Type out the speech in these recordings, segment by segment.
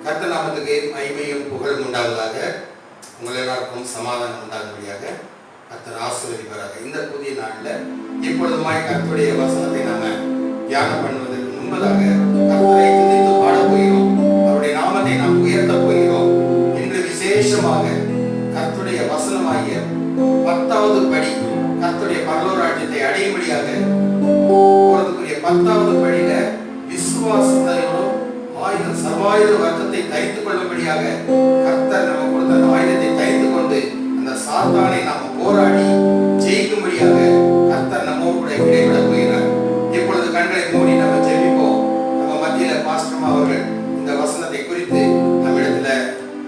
கர்த்தர் நாமத்துக்கு மகிமையும் புகழும் உண்டாவதாக. உங்கள் எல்லாருக்கும் சமாதானம் உண்டாகும்படியாக கர்த்தர் ஆசீர்வதிப்பாராக. இந்த புதிய நாளில் இப்பொழுதுமாய் கர்த்தருடைய வசனத்தை நாம தியானம் பண்ணுவதற்கு முன்பதாக கர்த்தரை துதித்து பாடப் போகிறோம். அவருடைய நாமத்தை நாம் உயர்த்த போகிறோம். இன்று விசேஷமாக கர்த்தருடைய வசனமாகிய 10வது படி, கர்த்தருடைய பரலோக ராஜ்யத்தை அடையும்படியாக போறதுக்குரிய 10வது படியில விசுவாசத்தையோடும் சர்வாயுத வர்க்கத்தை தைத்துக் கொள்ளும்படியாக கர்த்தர் நமக்கு கொடுத்த அந்த ஆயுதத்தை தைத்துக் கொண்டு அந்த சாத்தானை நாம போராடி ஜெயிக்கும்படியாக கர்த்தர் நம்மோடு கூட இடைவிட போகிறார். இப்பொழுது கண்களை மூடி நம்ம ஜெபிப்போம். நம்ம மத்தியில பாஸ்டர் அவர்கள் இந்த வசனத்தை குறித்து நம்மிடத்துல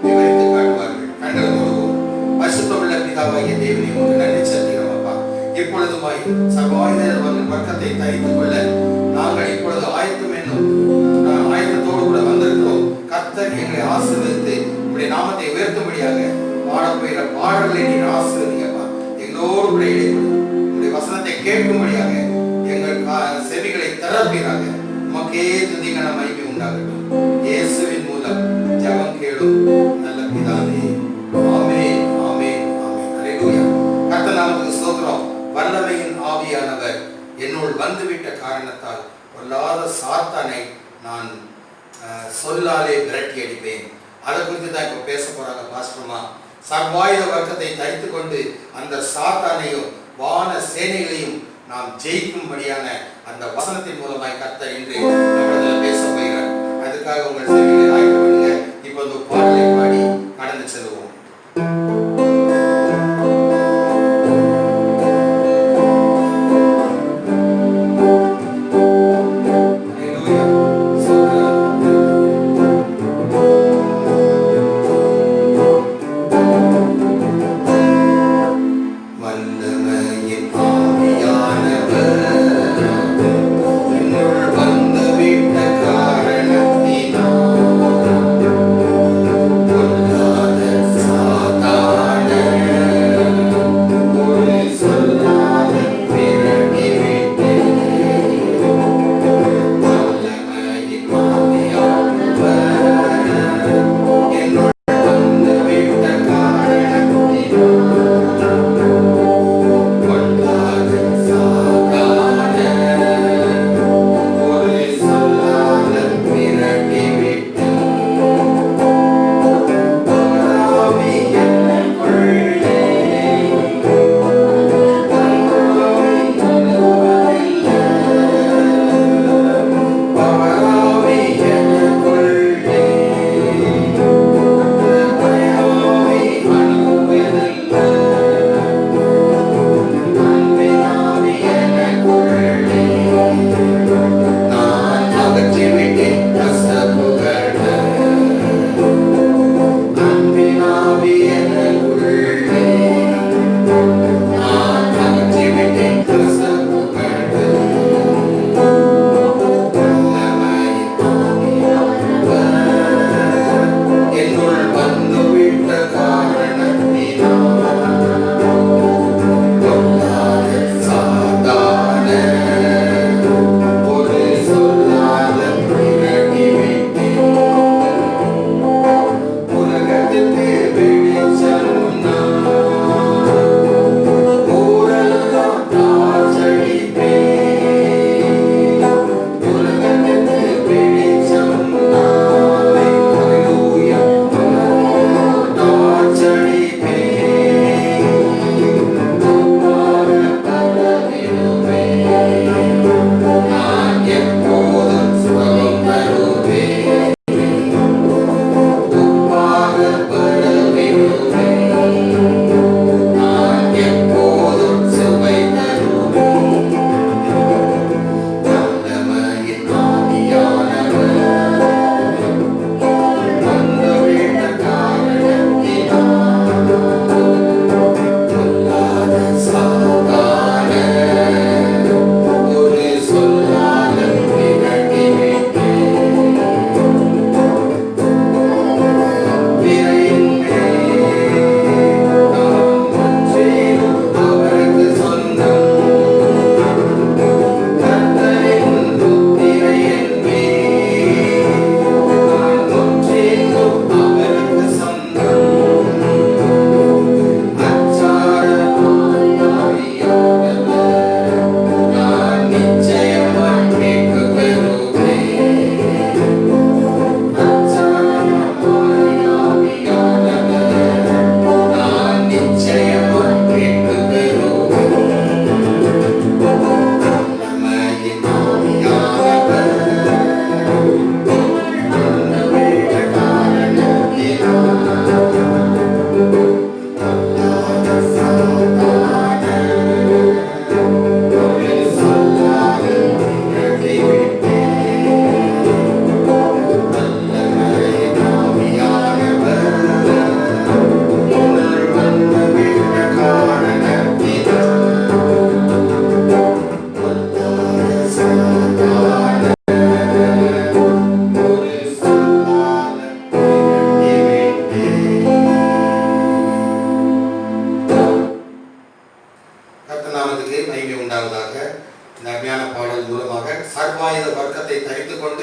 விவரித்து காட்டுவார்கள். கண்களை மூடுவோம். பரிசுத்தமுள்ள பிதாவாகிய தேவனே, உங்களுக்கு நன்றி செலுத்துகிறோம் அப்பா. இப்பொழுதுமாய் சர்வாயுத வர்க்கத்தை தைத்துக் கொள்ள நாங்கள் இப்பொழுது ஆயத்தத்தோடு கூட வந்திருக்கிறோம். கர்த்தர் எங்களை ஆசீர்வதித்து உங்களுடைய நாமத்தை உயர்த்தும்படியாக பாடப்போகிற பாடல்களை நீர் ஆசீர்வதிங்கப்பா. எங்களோடு கூட இடைப்படும் உங்களுடைய வசனத்தை கேட்கும்படியாக எங்கள் செவிகளை திறப்பீராக. உமக்கே துதி கன மகிமை உண்டாகட்டும். இயேசுவின் மூலம் ஜெபம் கேளும் நல்ல பிதாவே. ஆமென், ஆமென், ஆமென். அல்லேலூயா. கர்த்தர் நாமத்துக்கு ஸ்தோத்திரம். வல்லமையின் ஆவியானவர் என்னுள் வந்துவிட்ட காரணத்தால் பொல்லாத சாத்தானை நான் சொல்லாலே விரட்டி அடிப்பேன். அதை குறித்து தான் இப்போ பேச போறாங்க பாஸ்டர்மா. சர்வாயுத வர்க்கத்தை தைத்து கொண்டு அந்த சாத்தானையும் வான சேனைகளையும் நாம் ஜெயிக்கும்படியான அந்த வசனத்தின் மூலமாய் கர்த்தர் இன்று நம்மிடத்தில் பேச போகிறார். அதுக்காக உங்கள் செவிகளை ஆய்வு பண்ணுங்க. இப்போ இந்த பாடலை பாடி கடந்து செல்வோம். ஆவியானவர் என்னுள் வந்து விட்ட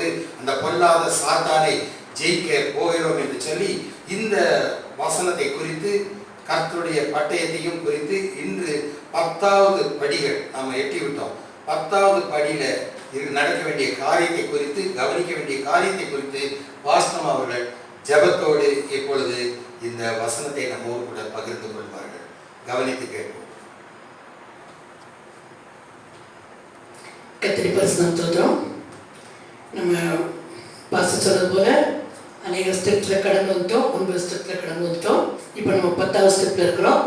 இப்பொழுது அந்த பொல்லாத சாத்தானை ஜெயிக்க போகிறோம் என்று சொல்லி இந்த வசனத்தை குறித்து கர்த்தருடைய பட்டயத்தையும் குறித்து இன்று 10வது படிகள் நாம் எட்டிவிட்டோம். 10வது படியில நடக்க வேண்டிய காரியத்தை குறித்து, கவனிக்க வேண்டிய காரியத்தை குறித்து பாஸ்டம் அவர்கள் ஜெபத்தோடு இப்பொழுது இந்த வசனத்தை நம்மோடு கூட பகிர்ந்து கொள்வார்கள். கவனித்து கேட்போம். கத்திரி பரிசுத்தம் தோற்றம். நம்ம பாஸ்டர் சொன்னது போல அநேக ஸ்டெப்ஸில் கடந்து வந்துட்டோம். 9 ஸ்டெப்பில் கடந்து வந்துட்டோம். இப்போ நம்ம 10வது ஸ்டெப்பில் இருக்கிறோம்.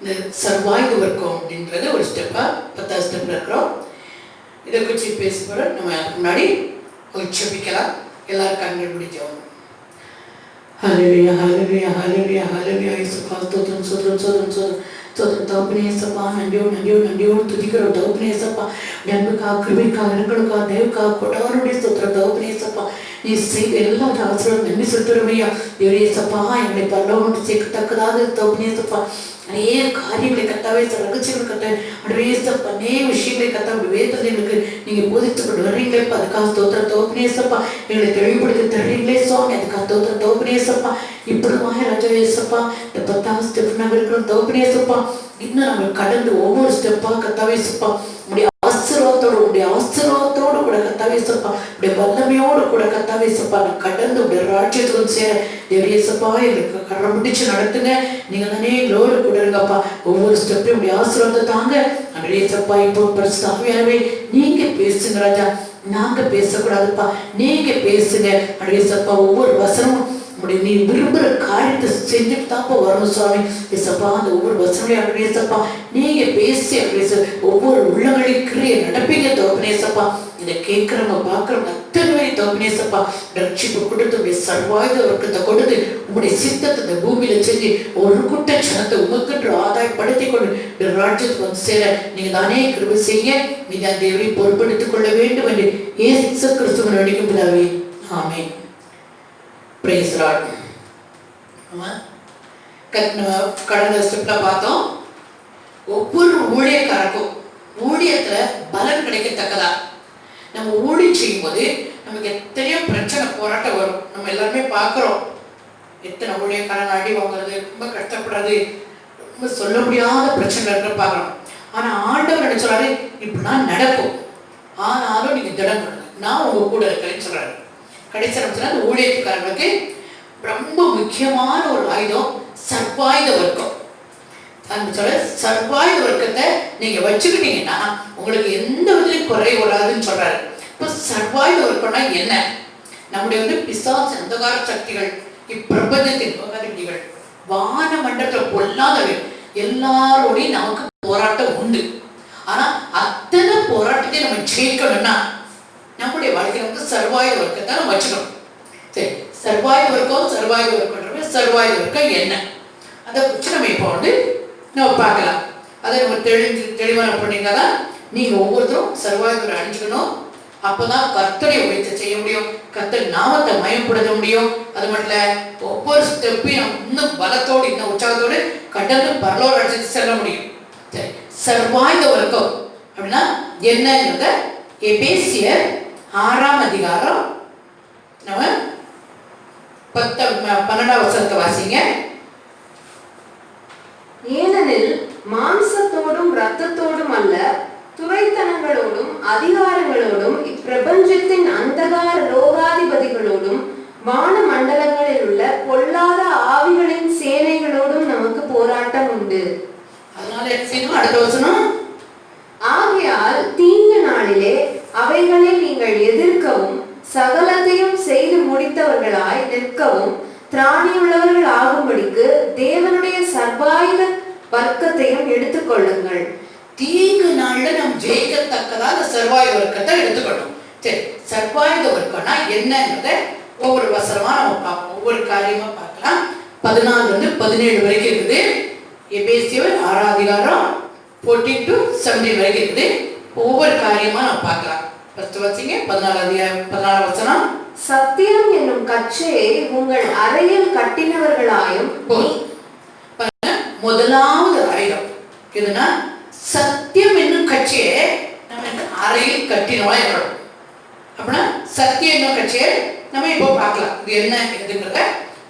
இந்த சர்வாய்வு வர்க்கம் அப்படின்றது ஒரு ஸ்டெப்பாக 10வது ஸ்டெப்பில் இருக்கிறோம். இதை குறித்து பேச போகிற நம்ம முன்னாடி ஒரு செபிக்கலாம். எல்லாரும் கண்கள் பிடிச்சோம். ஹல்லேலூயா ஹல்லேலூயா ஹல்லேலூயா ஹல்லேலூயா. இயேசுவா ஸ்தோத்திரம் ஸ்தோத்திரம் ஸ்தோத்திரம் ஸ்தோத்திரம் ஸ்தோத்திரம். தகப்பனே இயேசுப்பா, நன்றியோடு துதிக்கிறோம். தகப்பனே இயேசுப்பா, அன்புக்காக கிருபைக்காக இரங்களுக்காக தயவுக்காக கொடாருடைய ஸ்தோத்திரம். தகப்பனே இயேசுப்பா, நீ செய்த எல்லா ஆசிரியரும் நன்றி செலுத்துறமையா. தேவரே இயேசுப்பா, எங்களை பரலோகம் சேர்க்கத்தக்கதாக தகப்பனே இயேசுப்பா அநேக காரியங்களை கத்தாவே ரகசியங்கள் கத்த அடவேசப்பா அநேக விஷயங்களை கத்தா வேதத்தை எங்களுக்கு நீங்கள் போதித்து கொண்டு வர்றீங்களேப்பா. அதுக்காக ஸ்தோத்திரம் தகப்பனேசப்பா. எங்களை தெளிவுபடுத்தி தர்றீங்களே சுவாமி. அதுக்காக ஸ்தோத்திரம் தகப்பனேசப்பா. இப்படிமாக ராஜாவேசப்பா இந்த 10வது ஸ்டெப் நாங்கள் இருக்கிறோம் தகப்பனேசப்பா. இன்னும் நாங்கள் கடந்து ஒவ்வொரு ஸ்டெப்பாக கத்தாவேசப்பா உடைய ஆசீர்வாதத்தோடு கூட கத்தாவேசப்பா உடைய வல்லமையோடு கூட கத்தாவேசப்பா நான் கடந்து உடைய ராஜ்யத்துக்கு சேர தேவரேசப்பா எங்களுக்கு கரம் பிடிச்சு நடத்துங்க. நீங்க தானே எங்களோடு கூட இருங்கப்பா. ஒவ்வொரு ஸ்டெப்பையும் உடைய ஆசீர்வாதத்தை தாங்க. அடேசப்பா இப்போ பரிசுத்தமானவே நீங்க பேசுங்க ராஜா, நாங்க பேசக்கூடாதுப்பா, நீங்க பேசுங்க. அடேசப்பா ஒவ்வொரு வசனமும் நீ விரும்புகிற காரியத்தை செஞ்சுட்டு தாப்பா வரணும் சுவாமி. ஏசப்பா அந்த ஒவ்வொரு வசனங்களையும் அடேசப்பா நீங்க பேசி அடேச ஒவ்வொரு உள்ளங்களையும் கிரியை நடப்பீங்க தோப்பனேசப்பா. இதை கேட்கிறவங்க பார்க்குறவங்க அத்தனை தோப்பனேசப்பா ரட்சிப்பு கொடுத்து உடைய சர்வாயுத வர்க்கத்தை கொடுத்து உங்களுடைய சித்தத்தை இந்த பூமியில செஞ்சு ஒரு கூட்ட ஜனத்தை உமக்கென்று ஆதாயப்படுத்தி கொண்டு ராஜ்யத்துக்கு வந்து சேர நீங்க தானே கிருபை செய்ய நீங்க அந்த தேவரை பொறுப்படுத்திக் கொள்ள வேண்டும் என்று இயேசு கிறிஸ்துவின் நடிக்கும் பிதாவே ஆமென். Praise Lord. கடந்த ஸ்டெப்ல பார்த்தோம். ஒவ்வொரு ஊழியக்காரருக்கும் ஊழியத்துல பலன் கிடைக்கத்தக்கதா நம்ம ஊழியம் செய்யும் போது நமக்கு எத்தனையோ பிரச்சனை போராட்டம் வரும். நம்ம எல்லாருமே பார்க்கிறோம். எத்தனை ஊழியக்காரங்க அடி வாங்குறது, ரொம்ப கஷ்டப்படுறது, ரொம்ப சொல்ல முடியாத பிரச்சனை இருக்கிற பார்க்கிறோம். ஆனா ஆண்டவர் என்ன சொல்றாரு, இப்படிலாம் நடக்கும், ஆனாலும் நீங்க திடம் பண்ணுங்க, நான் உங்க கூட இருக்கிறேன்னு சொல்றாரு. கடைசி அந்த ஊழியக்காரர்களுக்கு ரொம்ப முக்கியமான ஒரு ஆயுதம் சர்வாயுத வர்க்கம். சர்வாயுத வர்க்கத்தை நீங்க வச்சுக்கிட்டீங்கன்னா உங்களுக்கு எந்த விதத்திலும் குறை வராதுன்னு சொல்றாரு. இப்போ சர்வாயுத வர்க்கம்னா என்ன? நம்முடைய பிசாசு அந்தகார சக்திகள், இப்பிரபஞ்சத்தின் விதிகள், வான மண்டலத்தில் பொல்லாதவை எல்லாரோடையும் நமக்கு போராட்டம் உண்டு. ஆனா அத்தனை போராட்டத்தையும் நம்ம ஜெயிக்கணும்னா நம்முடைய வாழ்க்கையில சர்வாயுத வர்க்கத்தை நம்ம வச்சுக்கணும். சரி, சர்வாயுத வர்க்கம் சர்வாயுத வர்க்கம் என்ன அதை குறித்து நம்ம இப்போ நம்ம பார்க்கலாம். அதை நம்ம தெளிவான பண்ணியிருந்தாதான் நீங்க ஒவ்வொருத்தரும் சர்வாயுதரை அணிஞ்சுக்கணும். அப்பதான் கர்த்தரை உழைத்து செய்ய முடியும், கர்த்தர் நாமத்தை மயப்படுத்த முடியும். அது மட்டும் இல்ல ஒவ்வொரு ஸ்டெப்பையும் இன்னும் பலத்தோடு இன்னும் உற்சாகத்தோடு கடந்து பரலோக ராஜ்யத்துக்கு செல்ல முடியும். சரி, சர்வாயுத வர்க்கம் அப்படின்னா என்னங்கிறத எபேசியர் 6ஆம் அதிகாரம் நம்ம 12ஆம் வசனத்தை வாசிங்க. ஏனெனில் மாம்சத்தோடும் இரத்தத்தோடும் அல்ல, துரைத்தனங்களோடும் அதிகாரங்களோடும் இப்பிரபஞ்சத்தின் அந்தகார லோகாதிபதிகளோடும் வான மண்டலங்களில் உள்ள பொல்லாத ஆவிகளின் சேனைகளோடும் நமக்கு போராட்டம் உண்டு. அதனால அடுத்த வசனம், ஆகையால் தீங்கு நாளிலே அவைகளை நீங்கள் எதிர்க்கவும் சகலத்தையும் செய்து முடித்தவர்களாய் நிற்கவும் திராணியுள்ளவர்கள் ஆகும்படிக்கு தேவனுடைய சர்வாயுத வர்க்கத்தையும் எடுத்துக்கொள்ளுங்கள். தீங்கு நாள்ல நாம் ஜெயிக்கத்தக்கதாக சர்வாயுத வர்க்கத்தை எடுத்துக்கொள்ளணும். சரி, சர்வாயுத வர்க்கம்னா என்னங்கிறத ஒவ்வொரு வசனமா நம்ம பார்ப்போம், ஒவ்வொரு காரியமா பார்க்கலாம். 14 to 17 வரைக்கும் இருக்குது. எபேசியர் 6ஆம் அதிகாரம் 14 to 17 வரைக்கும் இருக்குது. ஒவ்வொரு காரியமா நம்ம பார்க்கலாம். ஃபர்ஸ்ட் வாசிங்க 14ஆம் வசனம். சத்தியம் என்னும் கச்சையை உங்கள் அறையில் கட்டினவர்களாயும். முதலாவது ஆயுதம் எதுனா சத்தியம் என்னும் கட்சியை நம்ம அறையில் கட்டினவா இருக்கணும். அப்படின்னா சத்தியம் என்னும் கட்சியை நம்ம இப்போ பார்க்கலாம். இது என்ன எதுங்கிறத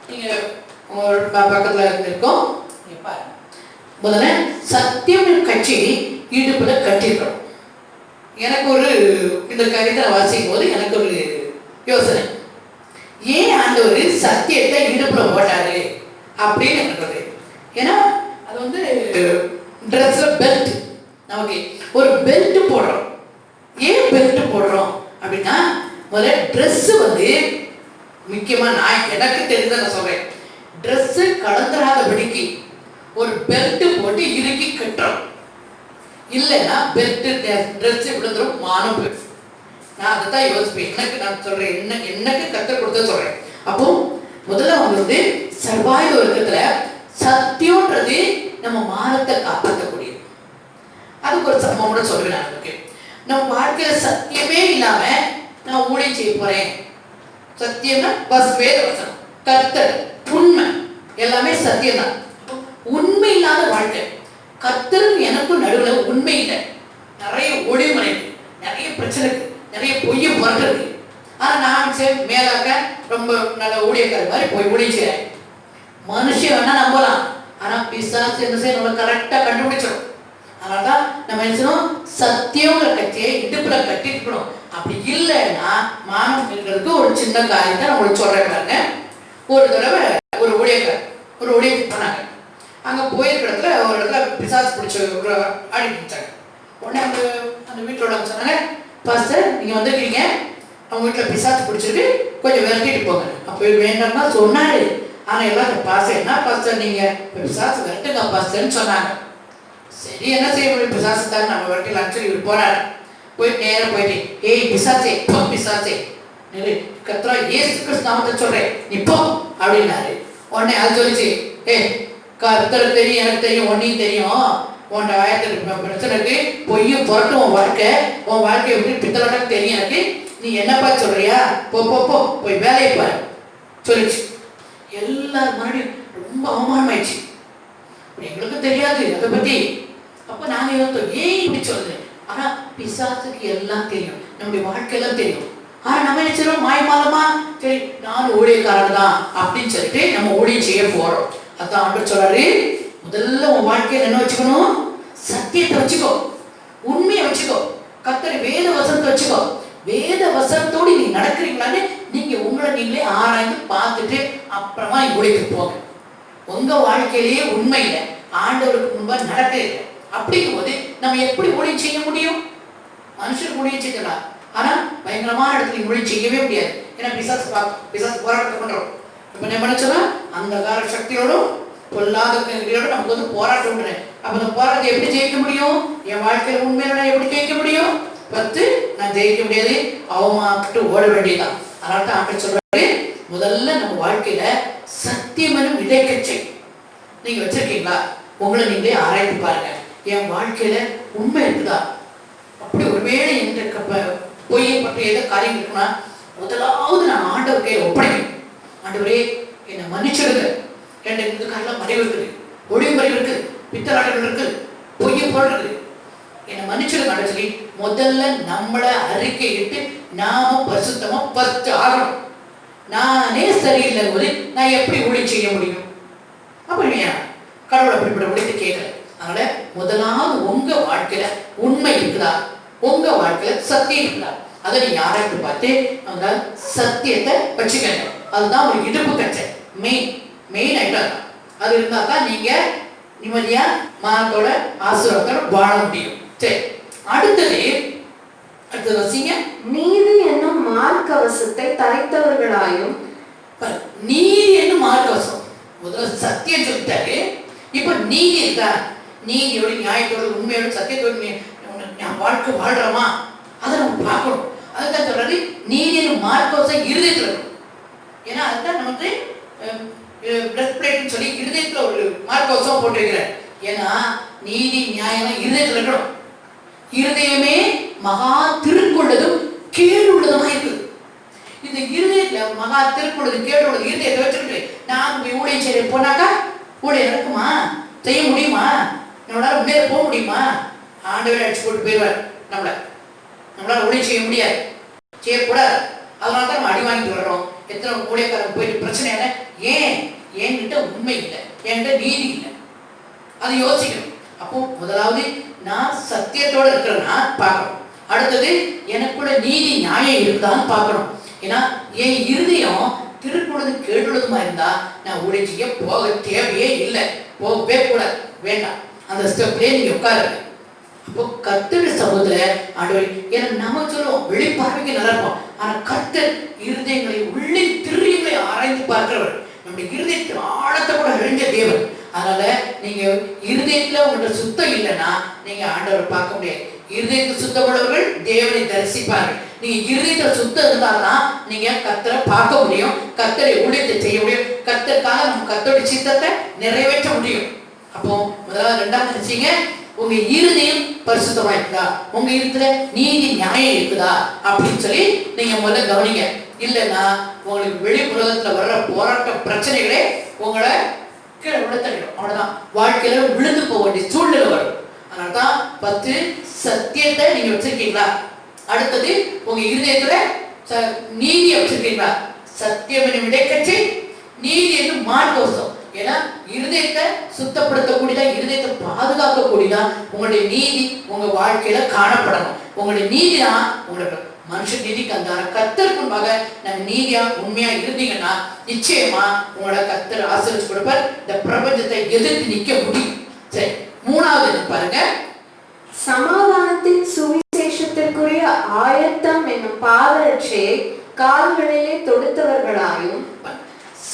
நீங்கள் உங்கள் பக்கத்தில் இருக்கோம். பாருங்க, முதல்ல சத்தியம் கட்சி இடுப்பில் கட்டியிருக்கணும். எனக்கு ஒரு இந்த கவிதை வாசிக்கும் போது எனக்கு ஒரு யோசனை, ஏன் ஆண்டவர் சத்தியத்தை இடுப்பில் போட்டாரு அப்படின்னு எனக்கு. ஏன்னா அது வந்து ட்ரெஸ்ஸில் பெல்ட், நமக்கு ஒரு பெல்ட் போடுறோம். ஏன் பெல்ட் போடுறோம் அப்படின்னா, முதல்ல ட்ரெஸ்ஸு வந்து முக்கியமாக நான் எனக்கு தெரிஞ்ச நான் சொல்கிறேன், ட்ரெஸ்ஸு கலந்துராதபடிக்கு ஒரு பெல்ட் போட்டு இறுக்கி கட்டுறோம். இல்லைன்னா பெல்ட் ட்ரெஸ் விழுந்துடும், மானம் போயிடும். நான் அதை தான் யோசிப்பேன். எனக்கு நான் சொல்கிறேன், எனக்கு கற்றுக் கொடுத்த சொல்கிறேன். அப்போ முதல்ல அவங்க வந்து சர்வாயுத வர்க்கத்தில் சத்தியம்ன்றது நம்ம மானத்தை காப்பாற்றக்கூடியது. அதுக்கு ஒரு சம்பவம் கூட சொல்லுவேன். நான் நமக்கு நம்ம வாழ்க்கையில் சத்தியமே இல்லாமல் நான் ஊழியம் செய்ய போகிறேன். சத்தியம்னா வேத வசனம், கர்த்தர், உண்மை, எல்லாமே சத்தியம் தான். உண்மை இல்லாத வாழ்க்கை, கர்த்தரும் எனக்கும் நடுவில் உண்மை இல்லை. நிறைய ஒளிமறை இருக்கு, நிறைய பிரச்சனை இருக்கு, நிறைய பொய்ய முறை இருக்கு. ஆனால் நான் சரி மேலாக்க ரொம்ப நல்ல ஊழியக்கார மாதிரி போய் ஊழியம் செய்கிறேன். மனுஷன் வேணா நம்பலாம், ஆனால் பிசாசு என்ன செய்ய நம்ம கரெக்டாக கண்டுபிடிச்சிடும். அதனால தான் நம்ம என்ன செய்யணும், சத்தியங்கிற கட்சியை இடுப்பில் கட்டிருக்கணும். அப்படி இல்லைன்னா மானம் இருக்கிறதுக்கு ஒரு சின்ன காரியத்தை நான் உங்களுக்கு சொல்கிறேன் பாருங்க. ஒரு தடவை ஒரு ஊழியத்துக்கு போனாங்க. அங்கே போயிருக்க இடத்துல ஒரு இடத்துல பிசாசு பிடிச்ச ஆடிட்டாங்க. உடனே அந்த வீட்டோட சொன்னாங்க, பாஸ்டர் நீங்கள் வந்துருக்கீங்க, அவங்க வீட்டில் பிசாசு பிடிச்சிருக்கு, கொஞ்சம் விரட்டிட்டு போங்க. அப்போ வேண்டாம்னா சொன்னாரு. ஆனால் எல்லாரும் பாஸ்டர் என்ன பாஸ்டர் நீங்கள் பிசாசு விரட்டுங்க பாஸ்டர்ன்னு சொன்னாங்க. சரி என்ன செய்ய முடியும், பிசாசு தான் நம்ம விரட்டிலான்னு சொல்லி இவர் போனாரு. போய் நேரம் போயிட்டு, ஏய் பிசாசே போ, பிசாசே கத்ரா ஏசு கிறிஸ்து நாமத்தை சொல்றேன் நீ போ அப்படின்னாரு. உடனே அது சொல்லிச்சு, கர்த்தருக்கு தெரியும், எனக்கு தெரியும், உன்னையும் தெரியும், உன் ஆயிரத்துக்கு பிரச்சனை இருக்கு, பொய்யும் புரட்டும் உன் வாழ்க்கையை விட்டு பித்தலாட்டம் தெரியும் எனக்கு, நீ என்னப்பா சொல்றியா, போ போ போ போய் வேலையை பாரு சொல்லிச்சு. எல்லாரும் மறுபடியும் ரொம்ப அவமானமாயிடுச்சு. எங்களுக்கு தெரியாது அதை பத்தி. அப்போ நாங்கள் யோசித்தோம், ஏன் இப்படி சொல்லுது. ஆனா பிசாசுக்கு எல்லாம் தெரியும், நம்முடைய வாழ்க்கையெல்லாம் தெரியும். ஆனா நம்ம என்ன செய்யறோம், மாயமாலமா சரி நான் ஊழியக்காரன் தான் அப்படின்னு சொல்லிட்டு நம்ம ஊழியம் செய்ய போறோம். அதான் ஆண்டவர் சொல்றாரு, முதல்ல உன் வாழ்க்கையில என்ன வச்சுக்கணும், சத்தியத்தை வச்சுக்கோ, உண்மையை வச்சுக்கோ, கர்த்தர் வேத வசனத்தை வச்சுக்கோ. வேத வசனத்தோடு நீ நடக்கிறீங்களான்னு நீங்க உங்களை நீங்களே ஆராய்ந்து பார்த்துட்டு அப்புறமா ஊழியத்துக்கு போங்க. உங்க வாழ்க்கையிலேயே உண்மையில ஆண்டவருக்கு முன்பா நடக்கிறீங்க. அப்படிங்கும் போது நம்ம எப்படி ஊழியம் செய்ய முடியும்? மனுஷனுக்கு ஊழியம் செய்யலாம், ஆனா பயங்கரமான இடத்துல ஊழியம் செய்யவே முடியாது. ஏன்னா பிசாசு போராட்டம் பண்றோம். இப்ப என்ன பண்ண அந்த கார சக்தியோடும் பொல்லாத நமக்கு வந்து போராட்டம் உண்டு. அப்ப அந்த போராட்டத்தை எப்படி ஜெயிக்க முடியும்? என் வாழ்க்கையில உண்மையில நான் எப்படி ஜெயிக்க முடியும்? நான் ஜெயிக்க முடியாது, அவமாட்டு ஓட வேண்டியதான். அதனால தான் ஆண்டு சொல்றாரு, முதல்ல நம்ம வாழ்க்கையில சத்தியமனும் விதைக்கச்சை நீங்க வச்சிருக்கீங்களா? உங்களை நீங்களே ஆராய்ச்சி பாருங்க, என் வாழ்க்கையில உண்மை இருக்குதா? அப்படி ஒருவேளை என்ற பொய்யை பற்றி ஏதோ காரியம் இருக்குன்னா முதலாவது நான் ஆண்டவர் கையை ஒப்படைக்கணும். ஆண்டவரே என்னை மன்னிச்சிடுங்க, என் காரில் மறைவு இருக்குது, ஒளிவு மறைவு இருக்குது, பித்தலாட்டங்கள் இருக்குது, பொய்யை போடுறது, என்னை மன்னிச்சிடுங்க சொல்லி முதல்ல நம்மளை அறிக்கையிட்டு நாம பரிசுத்தமா பத்து ஆகணும். நானே சரியில்லை போது நான் எப்படி ஊழியம் செய்ய முடியும்? அப்ப கடவுளை அப்படிப்பட்ட உழைத்து கேட்கல. அதனால முதலாவது உங்க வாழ்க்கையில உண்மை இருக்குதா, உங்க வாழ்க்கையில சத்தியம் இருக்குதா, அதை நீங்க யாராவது பார்த்து அந்த சத்தியத்தை வச்சுக்கணும். அதுதான் ஒரு இடுப்பு கச்சை, மெயின் ஐட்டம். அது இருந்தா தான் நீங்க நிம்மதியா மானத்தோட ஆசீர்வாதத்தோட வாழ முடியும். சரி, அடுத்தது வசிங்க, நீதி என்னும் மார்க்கவசத்தை தரித்தவர்களாயும். நீதி என்னும் மார்க்கவசம் முதல்ல சத்தியம் சொல்லிட்டாரு. இப்ப நீதி இருக்கா? நீதியோட நியாயத்தோட உண்மையோட சத்தியத்தோட வாழ்க்கை வாழ்றோமா அதை நம்ம பார்க்கணும். அதுதான் சொல்றாரு, நீதி என்னும் மார்க்கவசம் இருதயத்தில் இருக்கும். ஏன்னா அதுதான் நமக்கு பிளட் பிளேட்னு சொல்லி இருதயத்துல ஒரு மார்க்கவசம் போட்டு வைக்கிறார். ஏன்னா நீதி நியாயம் இருதயத்தில் இருக்கணும். இருதயமே மகா திருக்குள்ளதும் கேடு உள்ளதுமா இருக்குது. இந்த இருதயத்துல மகா திருக்குள்ளது கேடு உள்ளது இருதயத்தை வச்சுக்கிட்டு நான் போய் ஊழியம் செய்ய போனாக்கா ஊழியம் இருக்குமா? செய்ய முடியுமா? நம்மளால முன்னேற போக முடியுமா? ஆண்டவரை அடிச்சு போட்டு போயிடுவார். நம்மளால ஊழியம் செய்ய முடியாது. செய்யக்கூடாது. அதனால தான் நம்ம அடி வாங்கிட்டு வர்றோம். எத்தனை ஊழியக்காரங்க போயிட்டு பிரச்சனை என்ன, ஏன் என்கிட்ட உண்மை இல்லை, என்கிட்ட நீதி இல்லை, அதை யோசிக்கணும். அப்போ முதலாவது நான் சத்தியத்தோட இருக்கிறேன்னா பார்க்கணும். அடுத்தது எனக்குள்ள நீதி நியாயம் இருக்குதான்னு பார்க்கணும். ஏன்னா என் இருதயம் திருக்குள்ளது கேட்டுள்ளதுமா இருந்தா நான் ஊழியம் செய்ய போக தேவையே இல்லை, போகவே கூடாது, வேண்டாம். அந்த ஸ்டெப்லேயே நீங்க உட்காருங்க. அப்போ கர்த்தருடைய சகோதரர் ஆண்டவர், ஏன்னா நம்ம சொல்லுவோம் வெளிப்பார்வைக்கு நல்லா இருப்போம், ஆனா கர்த்தர் இருதயங்களை உள்ளின் திரியங்களை ஆராய்ந்து பார்க்கிறவர், நம்முடைய இருதயத்தின் ஆழத்தை கூட அறிஞ்ச தேவன். அதனால நீங்க இருதயத்துல உங்களோட சுத்தம் இல்லைன்னா நீங்க ஆண்டவரை பார்க்க முடியாது. இருதயத்தை சுத்தம் உள்ளவர்கள் தேவனை தரிசிப்பார்கள். நீங்க இருதயத்துல சுத்தம் இருந்தால்தான் நீங்க கர்த்தரை பார்க்க முடியும், கர்த்தரை ஊழியத்தை செய்ய முடியும், கர்த்தருக்காக நம்ம கர்த்தருடைய சித்தத்தை நிறைவேற்ற முடியும். அப்போ முதலாவது ரெண்டாவது நினைச்சீங்க, உங்க இருதயம் பரிசுத்தமா இருக்குதா, உங்க இருதயத்துல நீதி நியாயம் இருக்குதா அப்படின்னு சொல்லி நீங்க முதல்ல கவனிங்க. இல்லைன்னா உங்களுக்கு வெளி உலகத்துல வர்ற போராட்ட பிரச்சனைகளே உங்களை கீழே விழுத்தணும். அவ்வளவுதான், வாழ்க்கையில விழுந்து போக வேண்டிய சூழ்நிலை வரும். அதனால்தான் 10 சத்தியத்தை நீங்க வச்சிருக்கீங்களா, அடுத்தது உங்க இருதயத்துல நீதியை வச்சிருக்கீங்களா, சத்தியம் என்னும் இடைக்கட்சி, நீதி என்னும் மார்க்கவசம். ஏன்னா இருதயத்தை சுத்தப்படுத்தக்கூடியதா, இருதயத்தை பாதுகாக்கக்கூடியதா உங்களுடைய நீதி உங்க வாழ்க்கையில காணப்படணும். உங்களுடைய நீதி தான் உங்களோட மனுஷ நீதிக்கு அந்த கர்த்தருக்கு முன்பாக நாங்க நீதியா உண்மையா இருந்தீங்கன்னா நிச்சயமா உங்களோட கர்த்தர் ஆசீர்வதிச்சு கொடுப்பார். இந்த பிரபஞ்சத்தை எதிர்த்து நிக்க முடியும். சரி, மூணாவது பாருங்க, சமாதானத்தின் சுவிசேஷத்திற்குரிய ஆயத்தம் என்னும் பாதரட்சையை கால்களிலே தொடுத்தவர்களாயும்,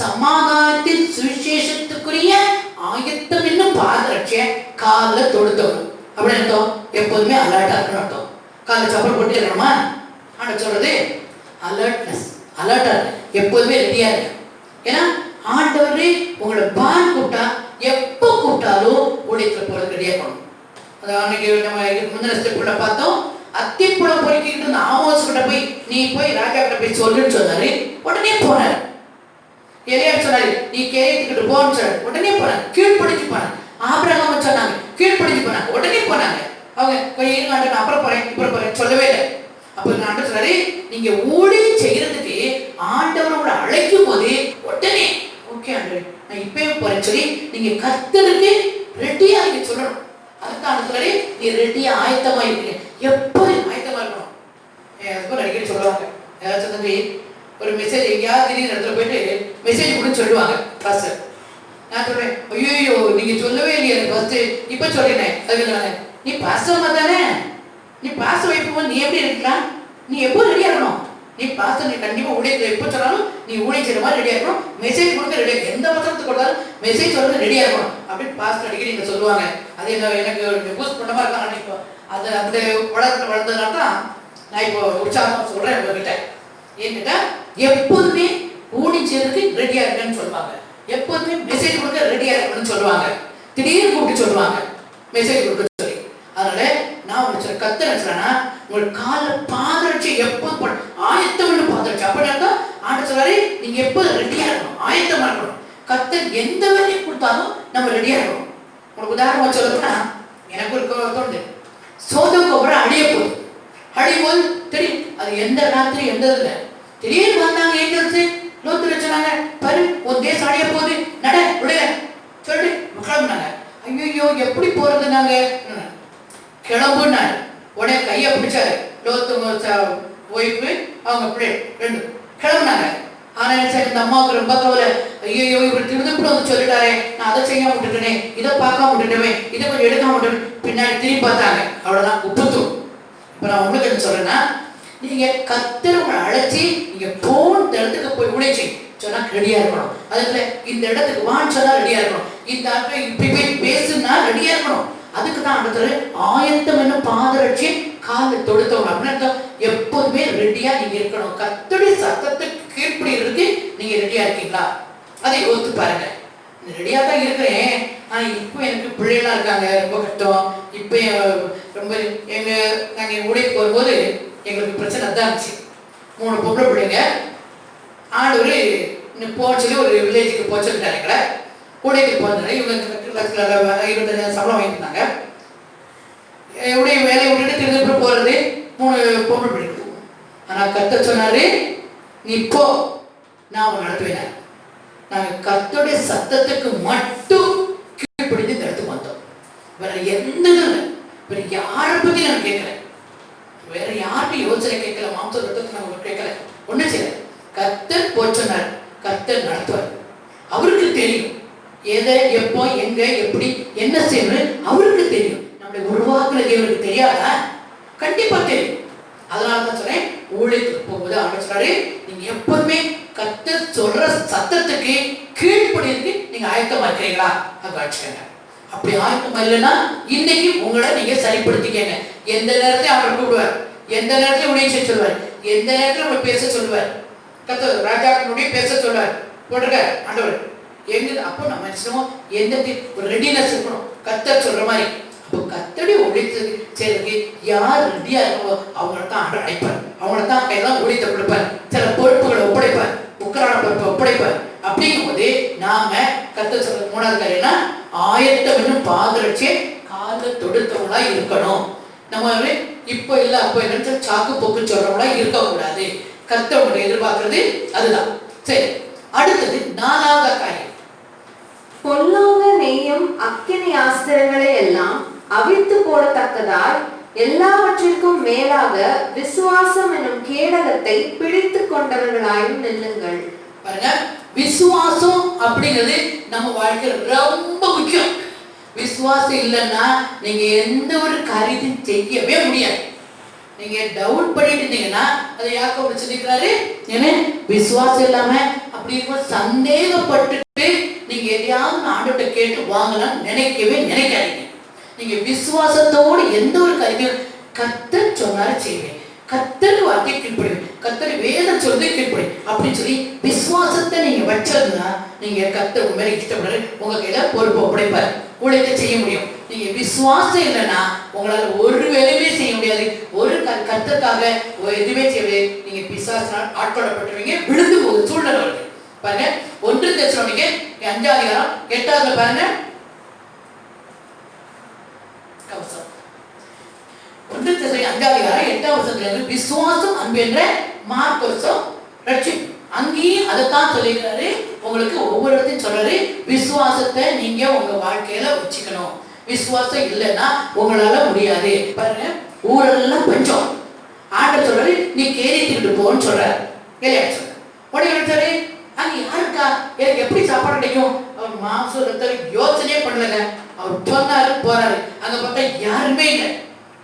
சமாதானத்தின் சுவிசேஷத்துக்குரிய ஆயத்தம் என்னும் பாதரட்சையை காலில் தொடுத்தவர்கள் அப்படின்னு அர்த்தம். எப்போதுமே அலர்ட்டா இருக்கணும் அர்த்தம். காலில் சப்பல் போட்டு இருக்கணுமா, ஆனா சொல்றது அலர்ட்னஸ், அலர்ட்டா இருக்கு, எப்போதுமே ரெடியா இருக்கு. ஏன்னா ஆண்டவரே உங்களை பான் கூப்பிட்டா எப்போ கூப்பிட்டாலும் ஊழியத்துல போறது ரெடியா இருக்கணும். அது அன்னைக்கு நம்ம முந்தின ஸ்டெப்ல பார்த்தோம், அத்திப்புலம் பொறுக்கிட்டு இருந்த ஆமோஸ் கிட்ட போய் நீ போய் ராஜா கிட்ட போய் சொல்லுன்னு சொன்னாரு, உடனே போனாரு. எலியா சொன்னாரு நீ கேட்டுக்கிட்டு போன்னு சொன்னாரு, உடனே போனாங்க, கீழ்படிஞ்சு போனாங்க. ஆபிரகாம் சொன்னாங்க கீழ்படிஞ்சு போனாங்க, உடனே போனாங்க. அவங்க கொஞ்சம் இருங்க அப்புறம் போறேன் இப்ப போறேன் சொல்லவே இல்லை. அப்ப நான் சொன்னாரு, நீங்க ஊழியம் செய்யறதுக்கு ஆண்டவரோட அழைக்கும் போது உடனே ஓகே ஆண்டவர் நான் இப்பவே போறேன்னு சொல்லி நீங்க கர்த்தருக்கு ரெடியா நீங்க சொல்லணும். அதுக்கான சொல்லி நீ ரெடியா ஆயத்தமா இருக்கீங்க, எப்போதும் ஆயத்தமா இருக்கணும். என் ஹஸ்பண்ட் அடிக்கடி சொல்லுவாங்க, ஏதாச்சும் தம்பி ஒரு மெசேஜ் எங்கேயாவது திடீர்னு இடத்துல போயிட்டு மெசேஜ் கூட சொல்லுவாங்க பாஸ்டர். நான் சொல்றேன் ஐயோ நீங்க சொல்லவே இல்லையே எனக்கு ஃபர்ஸ்ட் இப்ப சொல்லினேன். அதுக்கு நீ பாஸ்டர் தானே, நீ பாஸ்டர் வைக்கும் நீ எப்படி இருக்கலாம், நீ எப்போ ரெடியா இருக்கணும். நீ பாஸ்டர் நீ கண்டிப்பா ஊழியத்தை எப்போ சொன்னாலும் நீ ஊழியம் செய்யற மாதிரி ரெடியா இருக்கணும், மெசேஜ் கொடுக்க ரெடியா, எந்த வசனத்துக்கு கொடுத்தாலும் மெசேஜ் சொல்றது ரெடியா இருக்கணும் அப்படின்னு பாஸ்டர் அடிக்கடி நீங்க சொல்லுவாங்க. அது எனக்கு பூஸ்ட் பண்ண மாதிரி தான் நினைப்போம். அது அந்த வளர்ந்ததுனால தான் நான் இப்போ உற்சாகமா சொல்றேன் உங்ககிட்ட. ஏன்கிட்ட எப்போதுமே ஊழியம் செய்யறதுக்கு ரெடியா இருக்குன்னு சொல்லுவாங்க, எப்போதுமே மெசேஜ் கொடுக்க ரெடியா இருக்கணும்னு சொல்லுவாங்க, திடீர்னு கூப்பிட்டு சொல்லுவாங்க மெசேஜ் கொடுக்க சொல்லி. அதனால நான் உங்க கத்த நினைச்சேன்னா உங்களுக்கு காலில் பாதரட்சி எப்போ ஆயத்தம் பாதரட்சி அப்படின்னா ஆண்டு சொல்றாரு நீங்க எப்போது ரெடியா இருக்கணும், ஆயத்தமா இருக்கணும். கத்தர் எந்த வேலையை கொடுத்தாலும் நம்ம ரெடியா இருக்கணும். உங்களுக்கு உதாரணமா சொல்லணும்னா எனக்கு ஒரு தோணுது, சோதம் கோபுரம் அழிய போகுது, அழியும் போது தெரியும் அது எந்த ராத்திரி எந்த இல்லை திடீர்னு வந்தாங்க ஏஞ்சல்ஸ் லோத்துல சொன்னாங்க பாரு ஒரு தேசம் அடைய போகுது நட விடுங்க சொல்லிட்டு கிளம்புனாங்க. ஐயோ எப்படி போறது நாங்க கிளம்புனாரு. உடனே கையை பிடிச்சாரு லோத்து ஒய்ஃபு அவங்க பிள்ளை ரெண்டு கிளம்புனாங்க. ஆனா சரி இந்த அம்மாவுக்கு ரொம்ப கவலை, ஐயோ இவர் திருப்பி வந்து சொல்லிட்டாரே நான் அதை செய்யாம விட்டுட்டேனே, இதை பார்க்காம விட்டுட்டேன், இதை கொஞ்சம் எடுக்காம விட்டுட்டேன். பின்னாடி திரும்பி பார்த்தாங்க, அவ்வளவுதான் உப்புத்தூர். இப்ப நான் உங்களுக்கு என்ன சொல்றேன்னா, நீங்க கர்த்தர் உங்களை அழைச்சி நீங்க போன இடத்துக்கு போய் உழைச்சி சொன்னா ரெடியா இருக்கணும். அதுல இந்த இடத்துக்கு வான்னு சொன்னா ரெடியா இருக்கணும், இந்த ஆட்கள் இப்படி போய் பேசுனா ரெடியா இருக்கணும். அதுக்கு தான் அடுத்தது ஆயத்தம் என்ன பாதரட்சி காலில் தொடுத்தவங்க அப்படின்னு எப்போதுமே ரெடியா நீங்க இருக்கணும். கர்த்தருடைய சத்தத்துக்கு கீழ்ப்படிறதுக்கு நீங்க ரெடியா இருக்கீங்களா, அதை யோசித்து பாருங்க. ரெடியா தான் இருக்கிறேன், ஆனா இப்போ எனக்கு பிள்ளைகளா இருக்காங்க, ரொம்ப கஷ்டம். இப்போ ரொம்ப நாங்க ஊழியருக்கு வரும்போது எங்களுக்கு பிரச்சனை தான் இருந்துச்சு. 3 பொம்பளை பிள்ளைங்க, ஆண்டவர் போச்சு ஒரு வில்லேஜுக்கு போச்சுட்டாருங்கள ஊழியத்துக்கு போனாங்க. இவங்க 25,000 சம்பளம் வாங்கியிருந்தாங்க. உடைய வேலையை விட்டுட்டு திருப்பி போறது 3 பொம்பளை பிள்ளைங்க. ஆனா கர்த்தர் சொன்னாரு, நீ போ, நான் அவன் நடத்துவேன். நாங்க கர்த்தருடைய சத்தத்துக்கு மட்டும் கீழ்ப்படிந்து இந்த இடத்துக்கு வந்தோம். வேற எந்த வேற யாரை பத்தி நான் கேட்கல, வேற யார்கிட்ட யோசனை கேட்கல, மாம்ச ரத்தத்தை நாங்க கேட்கல, ஒண்ணு செய்யல. கர்த்தர் போய் சொன்னார், கர்த்தர் நடத்துவார். அவருக்கு தெரியும் எதை, எப்போ, எங்க, எப்படி, என்ன செய்யணும் அவருக்கு தெரியும். நம்மளை உருவாக்குற தேவனுக்கு தெரியாதா? கண்டிப்பா தெரியும். அதனாலதான் சொல்றேன், ஊழியத்துக்கு போகும்போது ஆலோசனை, நீங்க எப்போதுமே கர்த்தர் சொல்ற சத்தத்துக்கு கீழ்ப்படிக்கு நீங்க ஆயத்தமா இருக்கிறீங்களா? காட்சிக்கங்க. அப்படி ஆயத்தமா இல்லைன்னா இன்னைக்கு உங்களை நீங்க சரிப்படுத்திக்கங்க. எந்த நேரத்தையும் அவர் கூப்பிடுவார், எந்த நேரத்தையும் ஊழியம் செய்ய சொல்லுவார், எந்த நேரத்தில் உங்களை பேச சொல்லுவார். கர்த்தர் ராஜாக்களுடைய பேச சொல்லுவார், போட்டிருக்க ஆண்டவர் எங்க. அப்போ நம்ம நினைச்சோம் எந்த ஒரு ரெடினஸ் இருக்கணும் கர்த்தர் சொல்ற மாதிரி. அப்போ கர்த்தருடைய ஊழியத்தை செய்யறதுக்கு யார் ரெடியா இருக்கோ அவங்கள தான் ஆண்டவர் அழைப்பார், அவங்கள தான் கையெல்லாம் ஊழியத்தை கொடுப்பார், சில பொறுப்புகளை ஒப்படைப்பார், உக்கரான பொறுப்பை ஒப்படைப்பார். அப்படிங்கும் போது நாம கர்த்தர் சொல்ற மூணாவது காரியம்னா ஆயத்தம் என்னும் பாதரட்சியை கால தொடுத்தவங்களா இருக்கணும். நம்ம இப்போ இல்ல அப்போ என்ன சாக்கு போக்கு சொல்றவங்களா இருக்கக்கூடாது. கர்த்தர் எதிர்பார்க்கறது அதுதான். சரி, அடுத்தது நாலாவது காரியம், பொல்லாத நெய்யும் அக்கினி ஆஸ்திரங்களை எல்லாம் அவிழ்த்து போடத்தக்கதாய் எல்லாவற்றிற்கும் மேலாக விசுவாசம் என்னும் கேடகத்தை பிடித்து கொண்டவர்களாயும் நில்லுங்கள். பாருங்க, விசுவாசம் அப்படிங்கிறது நம்ம வாழ்க்கையில் ரொம்ப முக்கியம். விசுவாசம் இல்லைன்னா நீங்க எந்த ஒரு காரியத்தையும் செய்யவே முடியாது. நீங்க டவுட் பண்ணிட்டு இருந்தீங்கன்னா அதை யாக்கோபு சொல்லிக்கிறாரு, ஏன்னா விசுவாசம் இல்லாம அப்படி இருக்கும் சந்தேகப்பட்டுட்டு நீங்க எதையாவது ஆண்டவர்கிட்ட கேட்டு வாங்கலாம் நினைக்கவே நினைக்காதீங்க. நீங்க விசுவாசத்தோடு எந்த ஒரு காரியத்தையும் கர்த்தர் சொன்னாரு செய்வேன், கர்த்தர் வார்த்தை கீழ்ப்படிவேன், கர்த்தர் வேதம் சொல்றது கீழ்ப்படி அப்படின்னு சொல்லி விசுவாசத்தை நீங்க வச்சதுன்னா நீங்க கர்த்தர் உங்க மேல இஷ்டப்படுறாரு, உங்க கையில பொறுப்பு ஒப்படைப்பார், ஊழியத்தை செய்ய முடியும். நீங்க விசுவாசம் இல்லைன்னா உங்களால ஒரு வேலையுமே செய்ய முடியாது. ஒரு கர்த்தருக்காக எதுவுமே செய்ய முடியாது. நீங்க பிசாசினால் ஆட்கொள்ளப்பட்டுருவீங்க, விழுந்து போகுது சூழ்நிலை வருது. பாருங்க, 1 தெசலோனிக்கே 5:8 பாருங்க. 1 தெசலோனிக்கே 5:8 விசுவாசம் அன்பு என்ற மார்க்கோசம் ரட்சிப்பு. அங்கேயும் அதைத்தான் சொல்லிக்கிறாரு. உங்களுக்கு ஒவ்வொரு இடத்தையும் சொல்றாரு, விசுவாசத்தை நீங்க உங்க வாழ்க்கையில வச்சுக்கணும். விசுவாசம் இல்லைன்னா உங்களால முடியாது. பாருங்க, ஊரெல்லாம் பஞ்சம், ஆண்டவர் சொல்றாரு நீ கேரிட்டு போன்னு சொல்றாரு. இல்லையா சொல்ற உடனே சொல்றாரு, அங்க யாருக்கா எனக்கு எப்படி சாப்பாடு கிடைக்கும்? அவர் மாம்சத்தை யோசனையே பண்ணலங்க. அவர் சொன்னாரு போறாரு, அங்க பார்த்தா யாருமே இல்லை.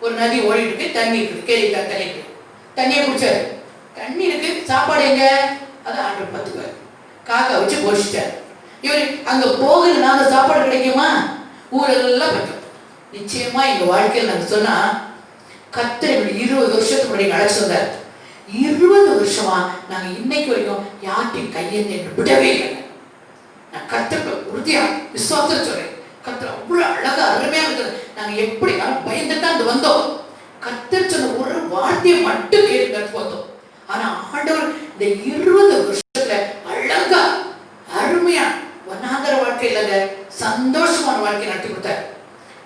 ஒரு நதி ஓடிட்டு இருக்கு, தண்ணி இருக்குது, கேரிக்கா தண்ணி இருக்கு, தண்ணியை குடிச்சாரு. தண்ணி இருக்கு, சாப்பாடு எங்க? அதை ஆண்டவர் பார்த்துக்குவார். காக்கா வச்சு போஷிச்சார். இவர் அங்க போகலன்னா அந்த சாப்பாடு கிடைக்குமா? ஊரெல்லாம் பஞ்சம். நிச்சயமா எங்க வாழ்க்கையில் நாங்க சொன்னா கர்த்தர் 20 வருஷத்துக்கு முன்னாடி அழைச்சு வந்தார். 20 வருஷமா நாங்க இன்னைக்கு வரைக்கும் யார்கிட்டையும் கையெழுந்து விடவே இல்லை. நான் கர்த்தருக்கு உறுதியா விசுவாசம் சொல்றேன். கர்த்தர் அவ்வளவு அழகா அருமையா இருந்தது. நாங்க எப்படி பயந்துட்டு அந்த வந்தோம். கர்த்தர் சொன்ன ஒரு வார்த்தையை மட்டும் கேட்டு கற்று வந்தோம். ஆனா ஆண்டவர் இந்த 20 வருஷத்துல அழகா அருமையா வனாந்தர வாழ்க்கை இல்லைங்க, சந்தோஷமான வாழ்க்கை நடத்தி கொடுத்தார்.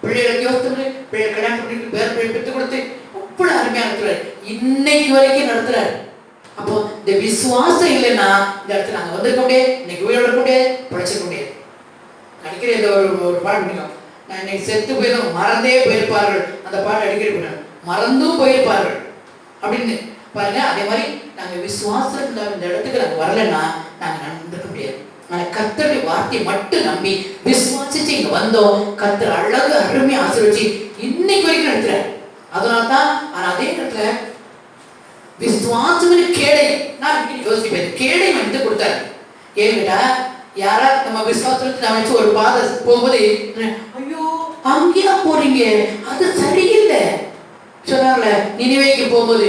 பிள்ளைகளுக்கு யோசித்து பிள்ளைகள் கல்யாணம் பண்ணி பேர் பிள்ளை பெற்று கொடுத்து அவ்வளவு அருமையா நடத்துறாரு. இன்னைக்கு வரைக்கும் நடத்துறாரு. அப்போ இந்த விசுவாசம் இல்லைன்னா இந்த இடத்துல நாங்க வந்திருக்க முடியாது, இன்னைக்கு உயிரோட இருக்க முடியாது, படைச்சிருக்க முடியாது. அடிக்கடி இந்த ஒரு பாட்டு பிடிக்கும், நான் இன்னைக்கு செத்து போயிடும் மறந்தே போயிருப்பார்கள், அந்த பாட்டு அடிக்கடி பிடிக்கும், மறந்தும் போயிருப்பார்கள் அப்படின்னு பாருங்க. அதே மாதிரி நாங்க விசுவாசம் இந்த இடத்துக்கு நாங்க வரலன்னா நாங்க நடந்துக்க முடியாது. ஆனா கர்த்தருடைய வார்த்தையை மட்டும் நம்பி விசுவாசிச்சு இங்க வந்தோம். கர்த்தர் அழகு அருமையா ஆசீர்வதிச்சு இன்னைக்கு வரைக்கும் நடத்துறாரு. அதனால்தான் ஆனா அதே இடத்துல விசுவாசம் கேடை நான் யோசிப்பேன், கேடை வந்து கொடுத்தாரு. ஏன்டா யாரா நம்ம விசுவாசத்தை நான் வச்சு ஒரு பாதை போகும்போது ஐயோ அங்கேயா போறீங்க, அது சரியில்லை சொன்னாங்கல்ல. நினைவேக்கு போகும்போது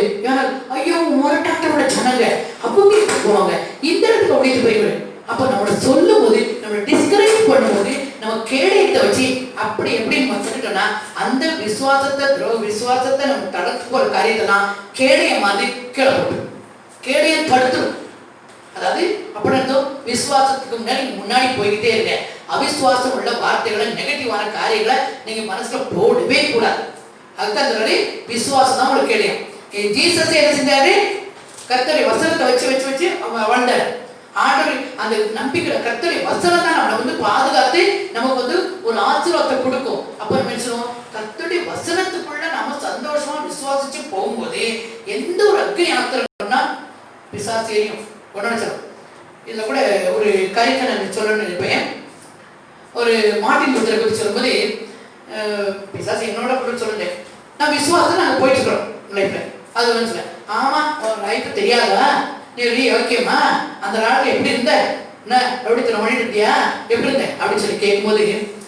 ஐயோ முரட்டாட்டோட ஜனங்க அவங்க போவாங்க, இந்த இடத்துக்கு அப்படியே போய்விடு. அப்ப நம்மளை சொல்லும் போது நம்மளை டிஸ்கரேஜ் பண்ணும்போது நம்ம கேடயத்தை வச்சு அப்படி எப்படி நம்ம சொல்லிட்டோம்னா அந்த விசுவாசத்தை நம்ம தடுத்து போற காரியத்தெல்லாம் கேடைய மாதிரி கீழே போட்டு கேடையை தடுத்துடும். அதாவது அப்படி இருந்தோம் விசுவாசத்துக்கு முன்னாடி போய்கிட்டே இருங்க. அவிசுவாசம் உள்ள வார்த்தைகளை நெகட்டிவான காரியங்களை நீங்க மனசுல போடவே கூடாது. அதுதான் விசுவாசம் தான் உங்களுக்கு கேடையும். ஜீசஸ் என்ன செஞ்சாரு? கர்த்தருடைய வசனத்தை வச்சு வச்சு வச்சு அவன் வாழ்ந்தார். ஆண்டவர் அந்த நம்பிக்கை கர்த்தருடைய வசனம் தான் நம்மளை வந்து பாதுகாத்து நமக்கு வந்து ஒரு ஆசீர்வாதத்தை கொடுக்கும். அப்ப நினைச்சோம் கர்த்தருடைய வசனத்துக்குள்ள நம்ம சந்தோஷமா விசுவாசிச்சு போகும்போது எந்த ஒரு அக்னி ஆத்திரம்னா பிசாசு எரியும். ஒன்னு இதுல கூட ஒரு காரியத்தை நான் சொல்லணும்னு நினைப்பேன். ஒரு மார்ட்டின் லூத்தரை பற்றி சொல்லும்போது பிசாசு என்னோட கூட சொல்லுங்க, நான் விசுவாசம் நாங்கள் போயிட்டு இருக்கிறோம் லைஃப்ல. அது வந்து சொல்ல ஆமா உன் லைஃப் தெரியாதா, நீ ஓகேம்மா அந்த நாட்டில் எப்படி இருந்த, என்ன எப்படி தர மணி இருந்தியா, எப்படி இருந்த அப்படின்னு சொல்லி கேட்கும்போது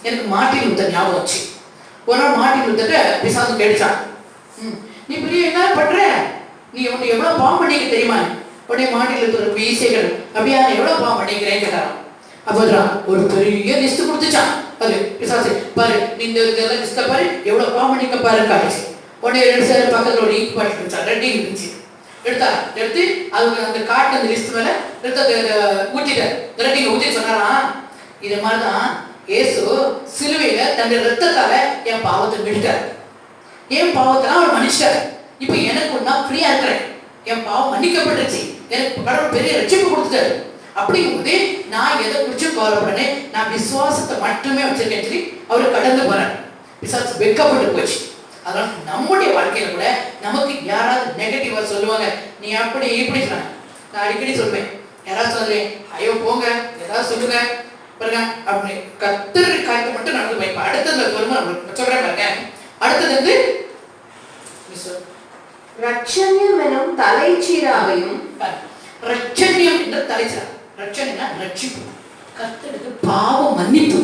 எனக்கு மார்ட்டின் லூத்தர் ஞாபகம் வச்சு. ஒரு நாள் மார்ட்டின் லூத்தர்கிட்ட பிசாசு கேட்டுச்சான், நீ பெரிய என்ன பண்ற, நீ உன்னை எவ்வளவு பாவம் பண்ணிக்க தெரியுமா. உடனே மார்ட்டின் லூத்தர் ஈஸியாக அப்படியா எவ்வளவு பாவம் பண்ணிக்கிறேன்னு கேட்டாராம். அப்போதான் ஒரு பெரிய லிஸ்ட் கொடுத்துச்சான். அது பிசாசு பாரு நீ இந்த இதெல்லாம் லிஸ்ட்டை பாரு எவ்வளவு பாவம் பண்ணிக்க பாரு காய்ச்சி. உடனே 2 சேர் பக்கத்துல ஒரு இங்க் பாட்டில் இருந்துச்சா, ரெட் இங்க் இருந்துச்சு. எடுத்து அது அந்த காட்டு அந்த லிஸ்ட் மேல எடுத்து ஊற்றிட்டார். ரெட் இங்க் ஊற்றி சொன்னாராம், இது மாதிரிதான் இயேசு சிலுவையில தன்னுடைய ரத்தத்தால என் பாவத்தை விட்டார். என் பாவத்தெல்லாம் அவர் மன்னிச்சார். இப்ப எனக்கு நான் ஃப்ரீயா இருக்கிறேன், என் பாவம் மன்னிக்கப்பட்டுருச்சு, எனக்கு கடவுள் பெரிய ரட்சிப்பு கொடுத்துட்டாரு. அப்படிங்கும்போது நான் எதை குறிச்சு கவலைப்படனே, நான் விசுவாசத்தை மட்டுமே வச்சிருக்கேன் சொல்லி அவரு கடந்து போறார். விசுவாசம் வெட்கப்பட்டு போச்சு. அதனால நம்முடைய வாழ்க்கையில கூட நமக்கு யாராவது நெகட்டிவா சொல்லுவாங்க, நீ அப்படி இப்படி சொன்னாங்க. நான் அடிக்கடி சொல்வேன், யாராவது சொல்றேன் ஐயோ போங்க ஏதாவது சொல்லுங்க பாருங்க அப்படி கத்தரி காய்க்க மட்டும் நடந்து போய். அடுத்ததுல சொல்றேன் பாருங்க. அடுத்தது வந்து ரட்சண்யம் எனும் தலைச்சீராவையும், ரட்சண்யம் என்ற தலைச்சீரா, ரட்சணினா ரட்சிப்பு, கர்த்தருக்கு பாவ மன்னிப்பு.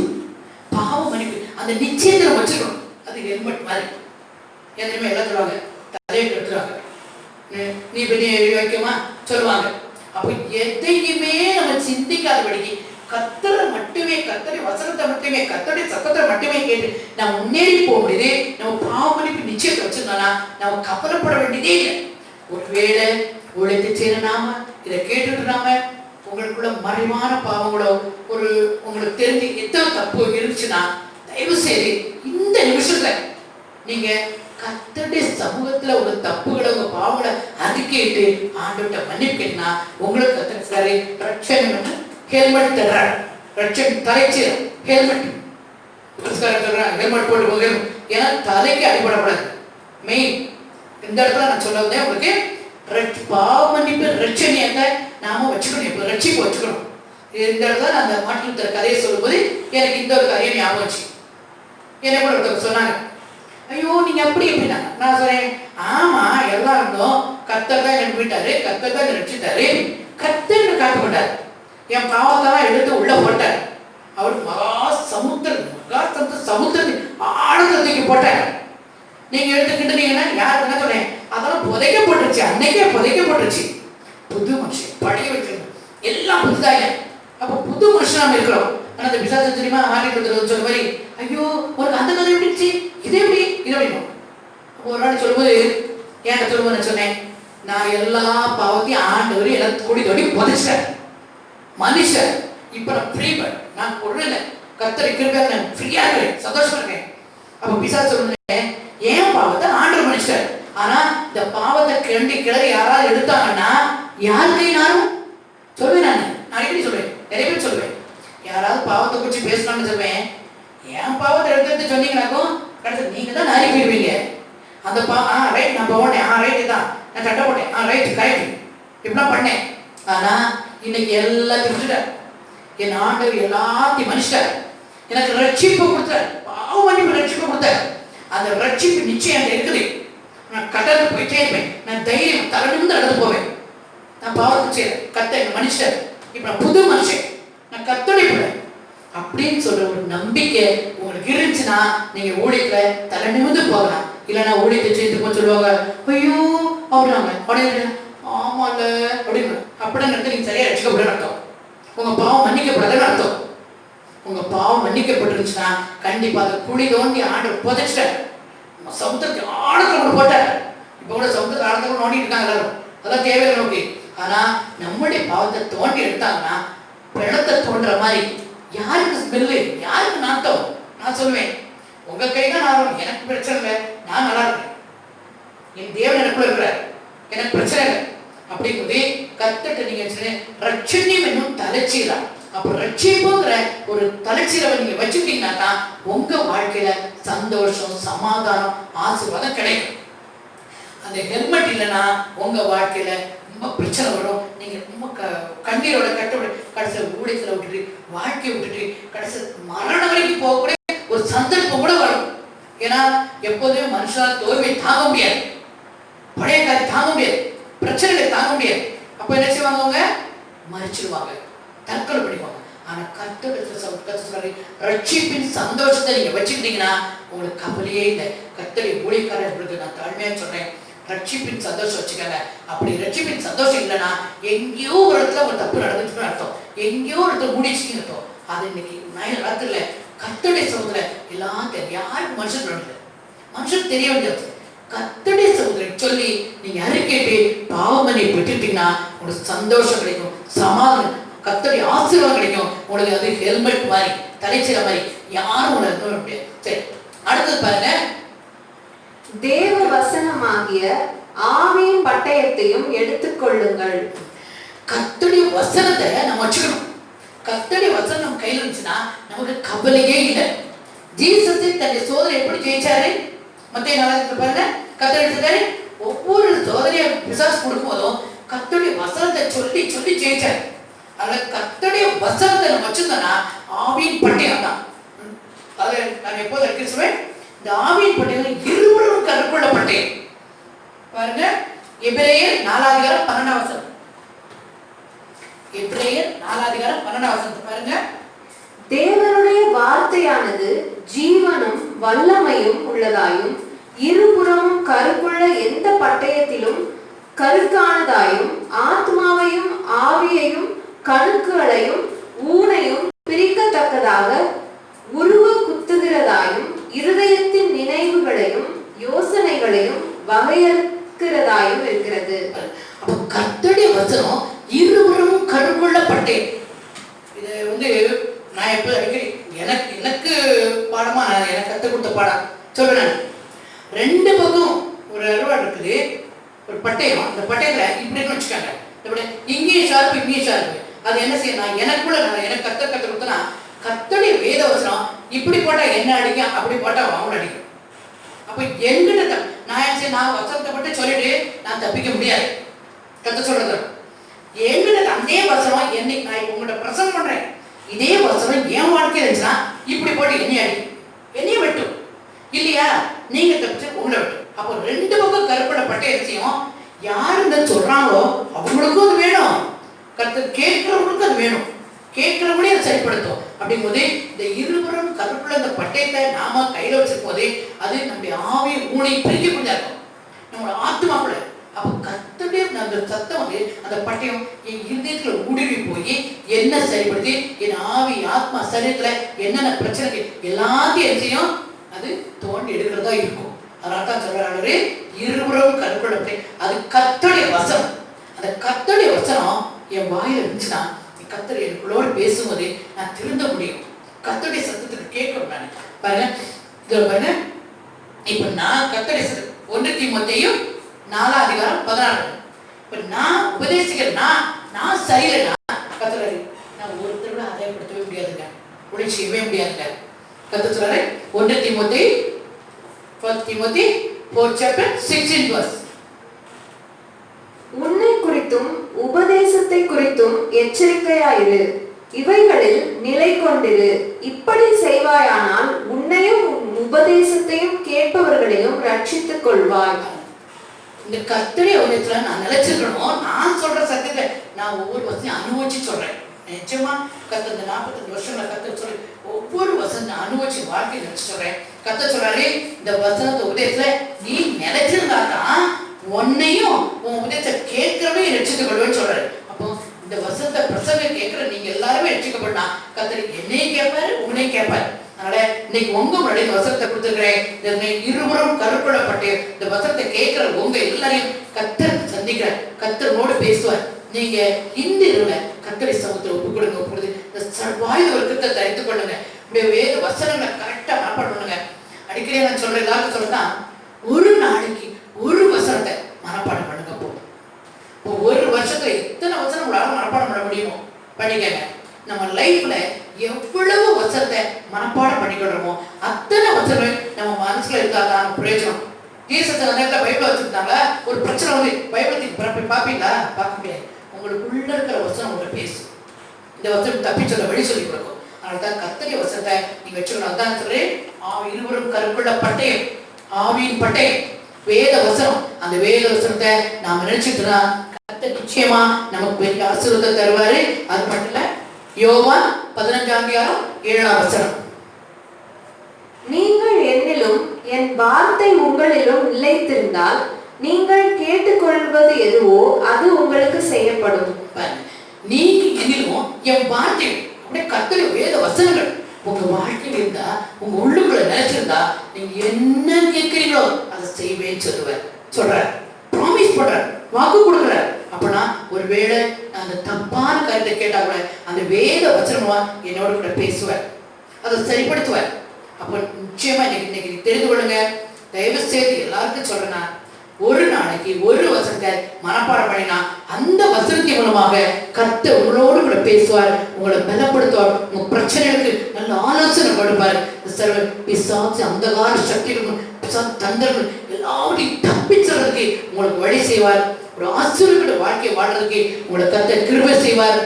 பாவ மன்னிப்பு அந்த நிச்சயத்தை வச்சுக்கணும். அது ஹெல்மெட் மாதிரி எதுவுமே எல்லாம் சொல்லுவாங்க, தலையை கட்டுறாங்க, நீ பெரிய வைக்கமா சொல்லுவாங்க. அப்ப எதையுமே நம்ம சிந்திக்காதபடிக்கு கர்த்தரை மட்டுமே, கர்த்தருடைய வசனத்தை மட்டுமே, கர்த்தருடைய சத்தத்தை மட்டுமே கேட்டு நம்ம முன்னேறி போக முடியுது. நம்ம பாவ மன்னிப்பு நிச்சயத்தை வச்சிருந்தோம்னா நம்ம கவலைப்பட வேண்டியதே இல்லை. ஒருவேளை உழைத்து சேர நாம இதை கேட்டுட்டு நாம உங்களுக்குள்ள மறைவான பாவங்களோ ஒரு உங்களுக்கு தெரிஞ்சு எத்தனை தப்பு இருந்துச்சுன்னா தயவு செய்து இந்த நிமிஷத்துல நீங்க கர்த்தருடைய சமூகத்துல உங்க தப்புகளை உங்க பாவங்களை அறிக்கையிட்டு ஆண்டவர்கிட்ட மன்னிப்பு கேட்டா உங்களுக்கு கர்த்தர் ரட்சணம் ஹெல்மெட் தர்றாரு. ரட்சன் தலைச்சீர ஹெல்மெட் ஹெல்மெட் போட்டு போக, ஏன்னா தலைக்கு அடிபடக்கூடாது. மெயின் இந்த இடத்துல நான் சொல்ல வந்தேன் உங்களுக்கு பாவ மன்னிப்பு ரட்சணியத்தை நாம வச்சுக்கணும். இப்போ ரட்சிப்பு வச்சுக்கணும். இந்த இடத்துல நான் அந்த மாட்டில் தர கதையை சொல்லும்போது எனக்கு இந்த ஒரு கதையை ஞாபகம் வச்சு. என்ன கூட ஒருத்தர் சொன்னாங்க, ஐயோ நீங்க அப்படி எப்படின்னா நான் சொல்றேன், ஆமா எல்லாம் இருந்தோம், கர்த்தர் தான் எனக்கு விட்டாரு, கர்த்தர் தான் ரட்சித்தாரு, கர்த்தர் காக்க மாட்டார், என் பாவத்தெல்லாம் எடுத்து உள்ள போட்டார். அவர் மகா சமுத்திரத்தின் ஆழத்துக்கு போட்டார். நீங்க எடுத்துக்கிட்டீங்கன்னா யாருக்கு என்ன சொல்றேன், அதெல்லாம் புதைக்கப்பட்டுருச்சு, அன்னைக்கே புதைக்கப்பட்டுருச்சு. புது மனுஷன் பழைய வச்சிருக்கோம், எல்லாம் புதுதாங்க. அப்ப புது மனுஷன் நாம இருக்கிறோம். ஆனா அந்த பிசாசு தெரியுமா ஆண்டிட்டு சொன்ன மாதிரி, ஐயோ உனக்கு அந்த கதை எப்படிச்சு, இது எப்படி இது அப்படின்னா. ஒரு நாள் சொல்லும்போது ஏன்ட்ட சொல்லும்போது நான் சொன்னேன், நான் எல்லா பாவத்தையும் ஆண்டவர் எல்லாம் கூடி தோடி புதைச்சிட்டேன் மனுஷன். இப்ப நான் ஃப்ரீ பேர்ட், நான் கொள்ளல, கர்த்தரை கிருபையால நான் ஃப்ரீயா இருக்கேன், சந்தோஷமா இருக்கேன். அப்ப பிசாசு சொல்லுங்க, ஏன் பாவத்தை ஆண்டவர் மன்னிச்சிட்டார். ஆனா இந்த பாவத்தை கிளறி யாராவது எடுத்தாங்கன்னா யார் கையினாலும் சொல்லுவேன். நான் அடிக்கடி சொல்லுவேன், நிறைய பேர் சொல்லுவேன், யாராவது பாவத்தை குறிச்சு பேசலாம்னு சொல்லுவேன். என் பாவத்தை எடுத்து சொன்னீங்கன்னாக்கும் கடைசி நீங்க தான் நாரி போயிருவீங்க. அந்த ரைட் நான் போனேன், ரைட்டு தான் நான் சட்டை போட்டேன், ரைட் கரெக்ட் இப்படிலாம் பண்ணேன். ஆனா இன்னைக்கு எல்லாத்தையும் விட்டுட்டார். என் ஆண்டவர் எல்லாத்தையும் மன்னிச்சிட்டார், எனக்கு ரட்சிப்பு கொடுத்தார், பாவ மன்னிப்பு ரட்சிப்பு கொடுத்தார். அந்த ரட்சிப்பு நிச்சயம் இருக்குது. நான் கடந்து போயிட்டே இருப்பேன், நான் தைரியம் தரணும்னு நடந்து போவேன். நான் பாவத்தை செய்யறேன், கர்த்தர் மன்னிச்சிட்டார், இப்ப நான் புது மனுஷன், நான் கர்த்தருடைய பிள்ளை அப்படின்னு சொல்ற ஒரு நம்பிக்கை உங்களுக்கு இருந்துச்சுன்னா நீங்க ஊழியத்துல தலை நிமிர்ந்து போகலாம். இல்லைன்னா ஊழியத்தை செய்து சொல்லுவாங்க, ஐயோ அப்படின்னாங்க, உடனே ஆமால அப்படின்னு அப்படின்னு நடந்து நீங்க சரியா ரட்சிக்கப்பட அர்த்தம். உங்க பாவம் மன்னிக்கப்படாதுன்னு அர்த்தம். உங்க பாவம் மன்னிக்கப்பட்டிருந்துச்சுன்னா கண்டிப்பா அதை குழி தோண்டி ஆண்டவர் புதைச்சிட்டார், சமுத்திரத்துக்கு ஆழத்துல கொண்டு போட்டார். இப்ப கூட சமுத்திரத்தை ஆழத்துல நோண்டிட்டு இருக்காங்க எல்லாரும், அதெல்லாம் தேவையில்லை நோக்கி. ஆனா நம்முடைய பாவத்தை தோண்டி எடுத்தாங்கன்னா பிணத்தை தோன்ற மாதிரி யாருக்கு ஸ்மெல்லு, யாருக்கு நாட்டம். நான் சொல்லுவேன், உங்க கை தான் நாரும், எனக்கு பிரச்சனை இல்லை, நான் நல்லா இருக்கேன், என் தேவன் எனக்குள்ள இருக்கிறார், எனக்கு பிரச்சனை இல்லை. அப்படிங்கும்போது கர்த்தர்ட்ட நீங்க ரட்சண்யம் என்னும் தலைச்சீரா. அப்ப ரட்சிப்புங்கிற ஒரு தலைச்சீரவை நீங்க வச்சுட்டீங்கன்னா தான் உங்க வாழ்க்கையில சந்தோஷம், சமாதானம், ஆசீர்வாதம் கிடைக்கும். அந்த ஹெல்மெட் இல்லைன்னா உங்க வாழ்க்கையில ரொம்ப பிரச்சனை வரும். நீங்க ரொம்ப கண்ணீரோட கட்டோட கடைசியில் ஊழியத்துல விட்டுட்டு, வாழ்க்கையை விட்டுட்டு, கடைசி மரணம் வரைக்கும் போகக்கூடிய ஒரு சந்தர்ப்பம் கூட வரும். ஏன்னா எப்போதுமே மனுஷனால தோல்வியை தாங்க முடியாது, பழைய காரியம் தாங்க முடியாது, பிரச்சனைகளை தாங்க முடியாது. அப்ப என்ன செய்வாங்க? அவங்க மறிச்சிடுவாங்க, தற்கொலை பண்ணிடுவாங்க. ஆனா கர்த்தர் ரட்சிப்பின் சந்தோஷத்தை நீங்க வச்சுக்கிட்டீங்கன்னா உங்களுக்கு கவலையே இல்லை. கர்த்தருடைய ஊழியக்காரர்களுக்கு நான் தாழ்மையா சொல்றேன், ரட்சிப்பின் சந்தோஷம் வச்சுக்கங்க. அப்படி ரட்சிப்பின் சந்தோஷம் இல்லைன்னா எங்கேயோ ஒரு இடத்துல ஒரு தப்பு நடந்துச்சுன்னு அர்த்தம், எங்கேயோ ஒரு இடத்துல முடிச்சுன்னு அர்த்தம். அது இன்னைக்கு ராத்திரில கர்த்தருடைய சமுதிர எல்லாம் தெரியும். யாருக்கு மனுஷன் நடந்தது, மனுஷன் தெரிய வேண்டியது. கர்த்தருடைய சமுதிரை சொல்லி நீங்க அறிக்கைட்டு பாவமனை பெற்றுட்டீங்கன்னா உங்களுக்கு சந்தோஷம் கிடைக்கும், சமாதானம், கர்த்தருடைய ஆசீர்வாதம் கிடைக்கும். உங்களுக்கு அது ஹெல்மெட் மாதிரி, தலைச்சீர மாதிரி யாரும் உனக்கு முடியாது. சரி, அடுத்தது பாருங்க. தேவ வசனமாகிய ஆவியின் பட்டயத்தையும் எடுத்துக்கொள்ளுங்கள். கர்த்தருடைய வசனத்தை நம்ம வச்சுக்கணும். கர்த்தருடைய வசனம் நம்ம கையில் இருந்துச்சுன்னா நமக்கு கவலையே இல்லை. ஜீசஸ் தன்னுடைய சோதனை எப்படி ஜெயிச்சாரு? மத்திய நாளாக பாருங்க, கர்த்தர் எடுத்துட்டாரு. ஒவ்வொரு சோதனையை பிசாசு கொடுக்கும் போதும் கர்த்தருடைய வசனத்தை சொல்லி சொல்லி ஜெயிச்சாரு. அதனால கர்த்தருடைய வசனத்தை நம்ம வச்சிருந்தோம்னா ஆவியின் பட்டயம் தான். அதை நான் எப்போது எடுக்க சொல்வேன், இந்த ஆவியின் பட்டயம் இருவரும் கருக்குள்ள பட்டயம். பாருங்க, எபிரேயர் 4:12. எபிரேயர் 4:12 பாருங்க. தேவனுடைய வார்த்தையானது ஜீவனும் வல்லமையும் உள்ளதாயும் இருபுறமும் கருக்குள்ள எந்த பட்டயத்திலும் கருக்கானதாயும் ஆத்மாவையும் ஆவியையும் கணுக்குகளையும் ஊனையும் பிரிக்கத்தக்கதாக உருவ குத்துகிறதாயும் இருதயத்தின் நினைவுகளையும் யோசனைகளையும் வகையறுக்கிறதாயும் இருக்கிறது. அப்ப கர்த்தருடைய வசனம் இருபுறமும் கருக்குள்ள பட்டயம். இது நான் எப்போ அடிக்கடி எனக்கு பாடமா எனக்கு கற்றுக் கொடுத்த பாடம் சொல்றேன். ரெண்டு பக்கம் ஒரு அறுவாடு இருக்குது, ஒரு பட்டயம். அந்த பட்டயத்துல இப்படின்னு வச்சுக்காங்க, இப்படி இங்கேயும் ஷார்ப்பு இங்கேயும் ஷார்ப்பு. அது என்ன செய்யணும், எனக்குள்ள எனக்கு கற்றுக் கொடுத்தனா கர்த்தருடைய வேத வசனம் இப்படி போட்டா என்ன அடிக்கும், அப்படி போட்டா அவங்கள அடிக்கும். அப்ப எங்கிட்ட நான் வசனத்தை மட்டும் சொல்லிட்டு நான் தப்பிக்க முடியாது. கத்த சொல்றது எங்கிட்ட அதே வசனம் என்னைக்கு நான் இப்போ உங்கள்கிட்ட பிரசன்ட் பண்றேன், இதே வசனம் என் வாழ்க்கையில் இருந்துச்சுன்னா இப்படி போட்டு என்னைய அடி, என்னைய வெட்டும் இல்லையா, நீங்க தப்பிச்சு உங்களை வெட்டும். அப்போ ரெண்டு பக்கம் கருப்படப்பட்ட விஷயம் யாருன்னு சொல்றாங்களோ அவங்களுக்கும் அது வேணும், கருத்து கேட்கிறவங்களுக்கும் அது வேணும், கேட்கிறவங்களே அதை சரிப்படுத்தும். அப்படிங்கும்போது இந்த இருபுறம் கருப்புள்ள இந்த பட்டயத்தை நாம கையில வச்சிருக்கும் போது அது நம்முடைய ஆவி ஊனை பிரிக்கக்கூடியதா இருக்கும், நம்மளோட ஆத்மாக்குள்ள. அப்போ கர்த்தருடைய அந்த சத்தம் வந்து அந்த பட்டயம் என் இருதயத்துல ஊடுருவி போய் என்ன சரிப்படுத்தி என் ஆவி ஆத்மா சரீரத்துல என்னென்ன பிரச்சனைகள் எல்லாத்தையும் செய்யும், அது தோண்டி எடுக்கிறதா இருக்கும். அதனால தான் சொல்றாரு இருபுறம் கருப்புள்ள பட்டயம். அது கர்த்தருடைய வசனம். அந்த கர்த்தருடைய வசனம் என் வாயில இருந்துச்சுன்னா கர்த்தர் எனக்குள்ளோடு பேசும்போது நான் திருந்த முடியும், கர்த்தருடைய சத்தத்துக்கு கேட்கணும். நான் பாருங்க, இதுல பாருங்க, இப்ப நான் கர்த்தருடைய சத்தம் 1 தீமோத்தேயு 4:14. இப்ப நான் உபதேசிக்கிறேன், நான் சரியில்லைனா கர்த்தர் நான் ஒருத்தர் கூட ஆதாயப்படுத்தவே முடியாதுங்க, ஒளி செய்யவே முடியாதுங்க. கர்த்தர் சொல்றாரு 1 தீமோத்தேயு 4:16. உன்னை குறித்தும் உபதேசத்தை குறித்தும் எச்சரிக்கையாயிரு, இவைகளில் நிலை கொண்டிரு. இப்படி செய்வாயானால் உன்னையும் உபதேசத்தையும் கேட்பவர்களையும் ரட்சித்துக் கொள்வாய். இந்த கர்த்தருடைய உலகத்துல நான் நிலைச்சிருக்கணும். நான் சொல்ற சத்தியத்தை நான் ஒவ்வொரு வசனையும் அனுபவிச்சு சொல்றேன். நிஜமா கர்த்தர் இந்த 45 வருஷங்கள கர்த்தர் சொல்லி ஒவ்வொரு வசனத்தை அனுபவிச்சு வாழ்க்கையை நினைச்சு சொல்றேன். கர்த்தர் சொல்றாரு இந்த வசனத்தை உதயத்துல நீ நினைச்சிருந்தாதான் உன்னையும் உன் உதயத்தை கேட்கிறவனையும் ரட்சித்துக் கொள்வேன்னு சொல்றாரு. அப்போ இந்த வசனத்தை பிரசங்க கேட்கிற நீங்க எல்லாருமே ரட்சிக்கப்படலாம். கர்த்தர் என்னையும் கேட்பாரு, உன்னையும் கேட்பாரு. அதனால இன்னைக்கு உங்க முன்னாடி வசனத்தை கொடுத்துருக்கிறேன். இருபுறம் கருப்படப்பட்டு இந்த வசனத்தை கேட்கிற உங்க எல்லாரையும் கர்த்தர் சந்திக்கிறார், கர்த்தரோடு பேசுவார். நீங்க இந்த இரவுல கர்த்தரை சமூகத்தில் ஒப்பு கொடுங்க. பொழுது இந்த வாயுத வர்க்கத்தை தரித்துக் கொள்ளுங்க. இப்படிய வேத வசனங்களை கரெக்டா மனப்பாடம் பண்ணுங்க. அடிக்கடி நான் சொல்றேன், எல்லாருக்கும் சொல்றேன், ஒரு நாளைக்கு ஒரு வசனத்தை மனப்பாடம் பண்ணுங்க. போதும். ஒரு மனப்பாடம் பண்ண முடியுமோ பண்ணிக்கங்க. நம்ம லைஃப்ல எவ்வளவு வசனத்தை மனப்பாடம் பண்ணிக்கிறோமோ அத்தனை வசனங்கள் நம்ம மனசுல இருந்தாதான் பிரயோஜனம். ஜீசஸ் அந்த நேரத்தில் பைபிள் வச்சுருந்தாங்க, ஒரு பிரச்சனை வந்து பைபிள் பார்ப்பீங்களா? பார்க்க முடியாது. உங்களுக்குள்ள இருக்கிற வசனம் உங்களை பேசும். இந்த வசனம் தப்பி சொல்ல வழி சொல்லி கொடுக்கும். அதனால தான் கர்த்தருடைய வசனத்தை நீங்க வச்சுக்கணும். அதான் சொல்றேன், இருவரும் கருக்குள்ள பட்டயம், ஆவியின் பட்டயம் வேத வசனம். அந்த வேத வசனத்தை நாம நினைச்சுட்டோம்னா கர்த்தர் நிச்சயமா நமக்கு பெரிய ஆசீர்வாதத்தை தருவாரு. அது மட்டும் இல்ல, யோவான் 15:7 நீங்கள் என்னிலும் என் வார்த்தை உங்களிலும் நிலைத்திருந்தால் நீங்கள் கேட்டுக்கொள்வது எதுவோ அது உங்களுக்கு செய்யப்படும். நீங்க என்னிலும் என் வார்த்தை, அப்படியே கர்த்தருடைய வேத வசனங்கள் உங்க வாழ்க்கையில் இருந்தா, உங்க உள்ளுக்குள்ள நினைச்சிருந்தா, நீங்க என்ன கேட்கிறீங்களோ அதை செய்வேன்னு சொல்றார், ப்ராமிஸ் பண்றார், வாக்கு கொடுக்குறார். அப்படின்னா ஒருவேளை அந்த தப்பான கருத்தை கேட்டா கூட அந்த வேத வசனமா என்னோட கூட பேசுவார், அதை சரிப்படுத்துவார். அப்ப நிச்சயமா இன்னைக்கு தெரிந்து கொள்ளுங்க. தயவு செய்து எல்லாருக்கும் சொல்றேன்னா, ஒரு நாளைக்கு ஒரு வசனத்தை மனப்பாடம் பண்ணினா அந்த வசனத்தின் மூலமாக கர்த்தர் உங்களோடு கூட பேசுவார், உங்களை பலப்படுத்துவார், உங்க பிரச்சனைகளுக்கு நல்ல ஆலோசனை கொடுப்பார். பிசாசு அந்தகார சக்திகளும் தந்தர்கள் எல்லாவற்றையும் தப்பிச்சதுக்கு உங்களுக்கு வழி செய்வார். ஒரு ஆசீர்வாத வாழ்க்கையை வாழ்றதுக்கு உங்களை கர்த்தர் கிருபை செய்வார்.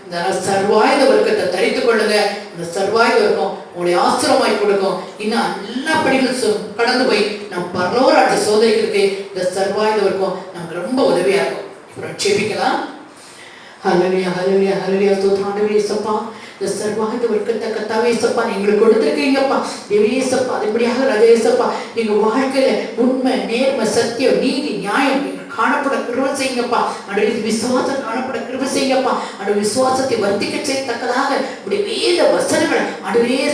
இந்த சர்வாயுத வர்க்கத்தை தரித்துக் கொள்ளுங்க. இந்த சர்வாயுத வர்க்கம் உங்களுடைய ஆசிரமாய் கொடுக்கும். இன்னும் எல்லா படிகளும் கடந்து போய் நம் பரலோராட்சி சோதனைக்கு இந்த சர்வாயுத வர்க்கம் நமக்கு ரொம்ப உதவியா இருக்கும். இப்போ ஜெபிக்கலாம். ஹல்லேலூயா, ஹல்லேலூயா, ஹல்லேலூயா. ஸ்தோத்திரம் இயேசுப்பா. இந்த சர்வாயுத வர்க்கத்தை கர்த்தாவே இயேசுப்பா எங்களுக்கு கொடுத்துருக்கீங்கப்பா. தேவனேசப்பா, அதுபடியாக ராஜா இயேசுப்பா, எங்க வாழ்க்கையில உண்மை, நேர்மை, சத்தியம், நீதி, நியாயம் காணப்பட கிருபை செய்யுங்கப்பா. அன்றைய விசுவாசம் காணப்பட கிருபை செய்யுங்கப்பா. அன்றைய விசுவாசத்தை வர்த்திக்க செய்யத்தக்கதாக உடைய வேத வசனங்கள் அன்றைய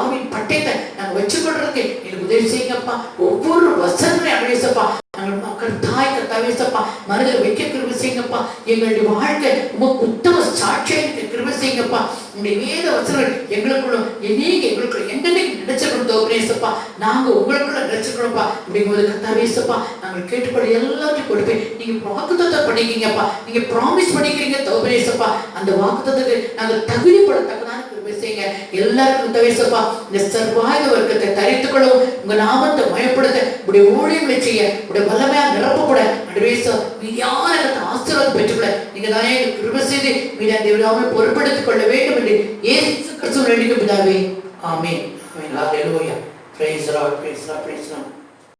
ஆவின் பட்டயத்தை நாங்கள் வச்சுக்கொள்றதுக்கு எனக்கு உதவி செய்யுங்கப்பா. ஒவ்வொரு வசனங்களையும் அன்றையப்பா நாங்கள் மக்கள் தாய் கத்தாவேசப்பா மனதில் வைக்க கிருபை செய்யுங்கப்பா. எங்களுடைய வாழ்க்கை உமக்கு உத்தம சாட்சியை கிருபை செய்யுங்கப்பா. உங்களுடைய வேத வசனங்கள் எங்களுக்குள்ள நீங்க எங்களுக்குள்ள என்னென்னைக்கு நினைச்சிருக்கணும் தோப்பனேசப்பா, நாங்க உங்களுக்குள்ள நினைச்சிருக்கணும்ப்பா. அப்படிங்கும்போது கத்தாவேசப்பா நாங்கள் கேட்டுக்கொள்ள எல்லாத்தையும் கொடுப்பேன். நீங்க வாக்குத்தத்தை பண்ணிக்கிறீங்கப்பா, நீங்க ப்ராமிஸ் பண்ணிக்கிறீங்க தோப்பனேசப்பா. அந்த வாக்குத்தத்துக்கு நாங்கள் தகுதிப்படத்தக்கதான கிருபை செய்யுங்க. எல்லாருக்கும் தவிசப்பா இந்த சர்வாயுத வர்க்கத்தை தரித்துக் கொள்ளவும், உங்க நாமத்தை மயப்படுத்த, உடைய ஊழியங்களை செய்ய, உடைய வல்லமையா நிரப்பப்பட, மீதியான ஆசீர்வாதம் பெற்றுக்கொள்ள நீங்க தானே கிருபை செய்து மீதியான தேவனாவை பொறுப்படுத்திக் கொள்ள வேண்டும் என்று இயேசு கிறிஸ்துவின் பிதாவே, amen. Amen. Hallelujah. Praise the Lord, praise the Lord, praise the Lord.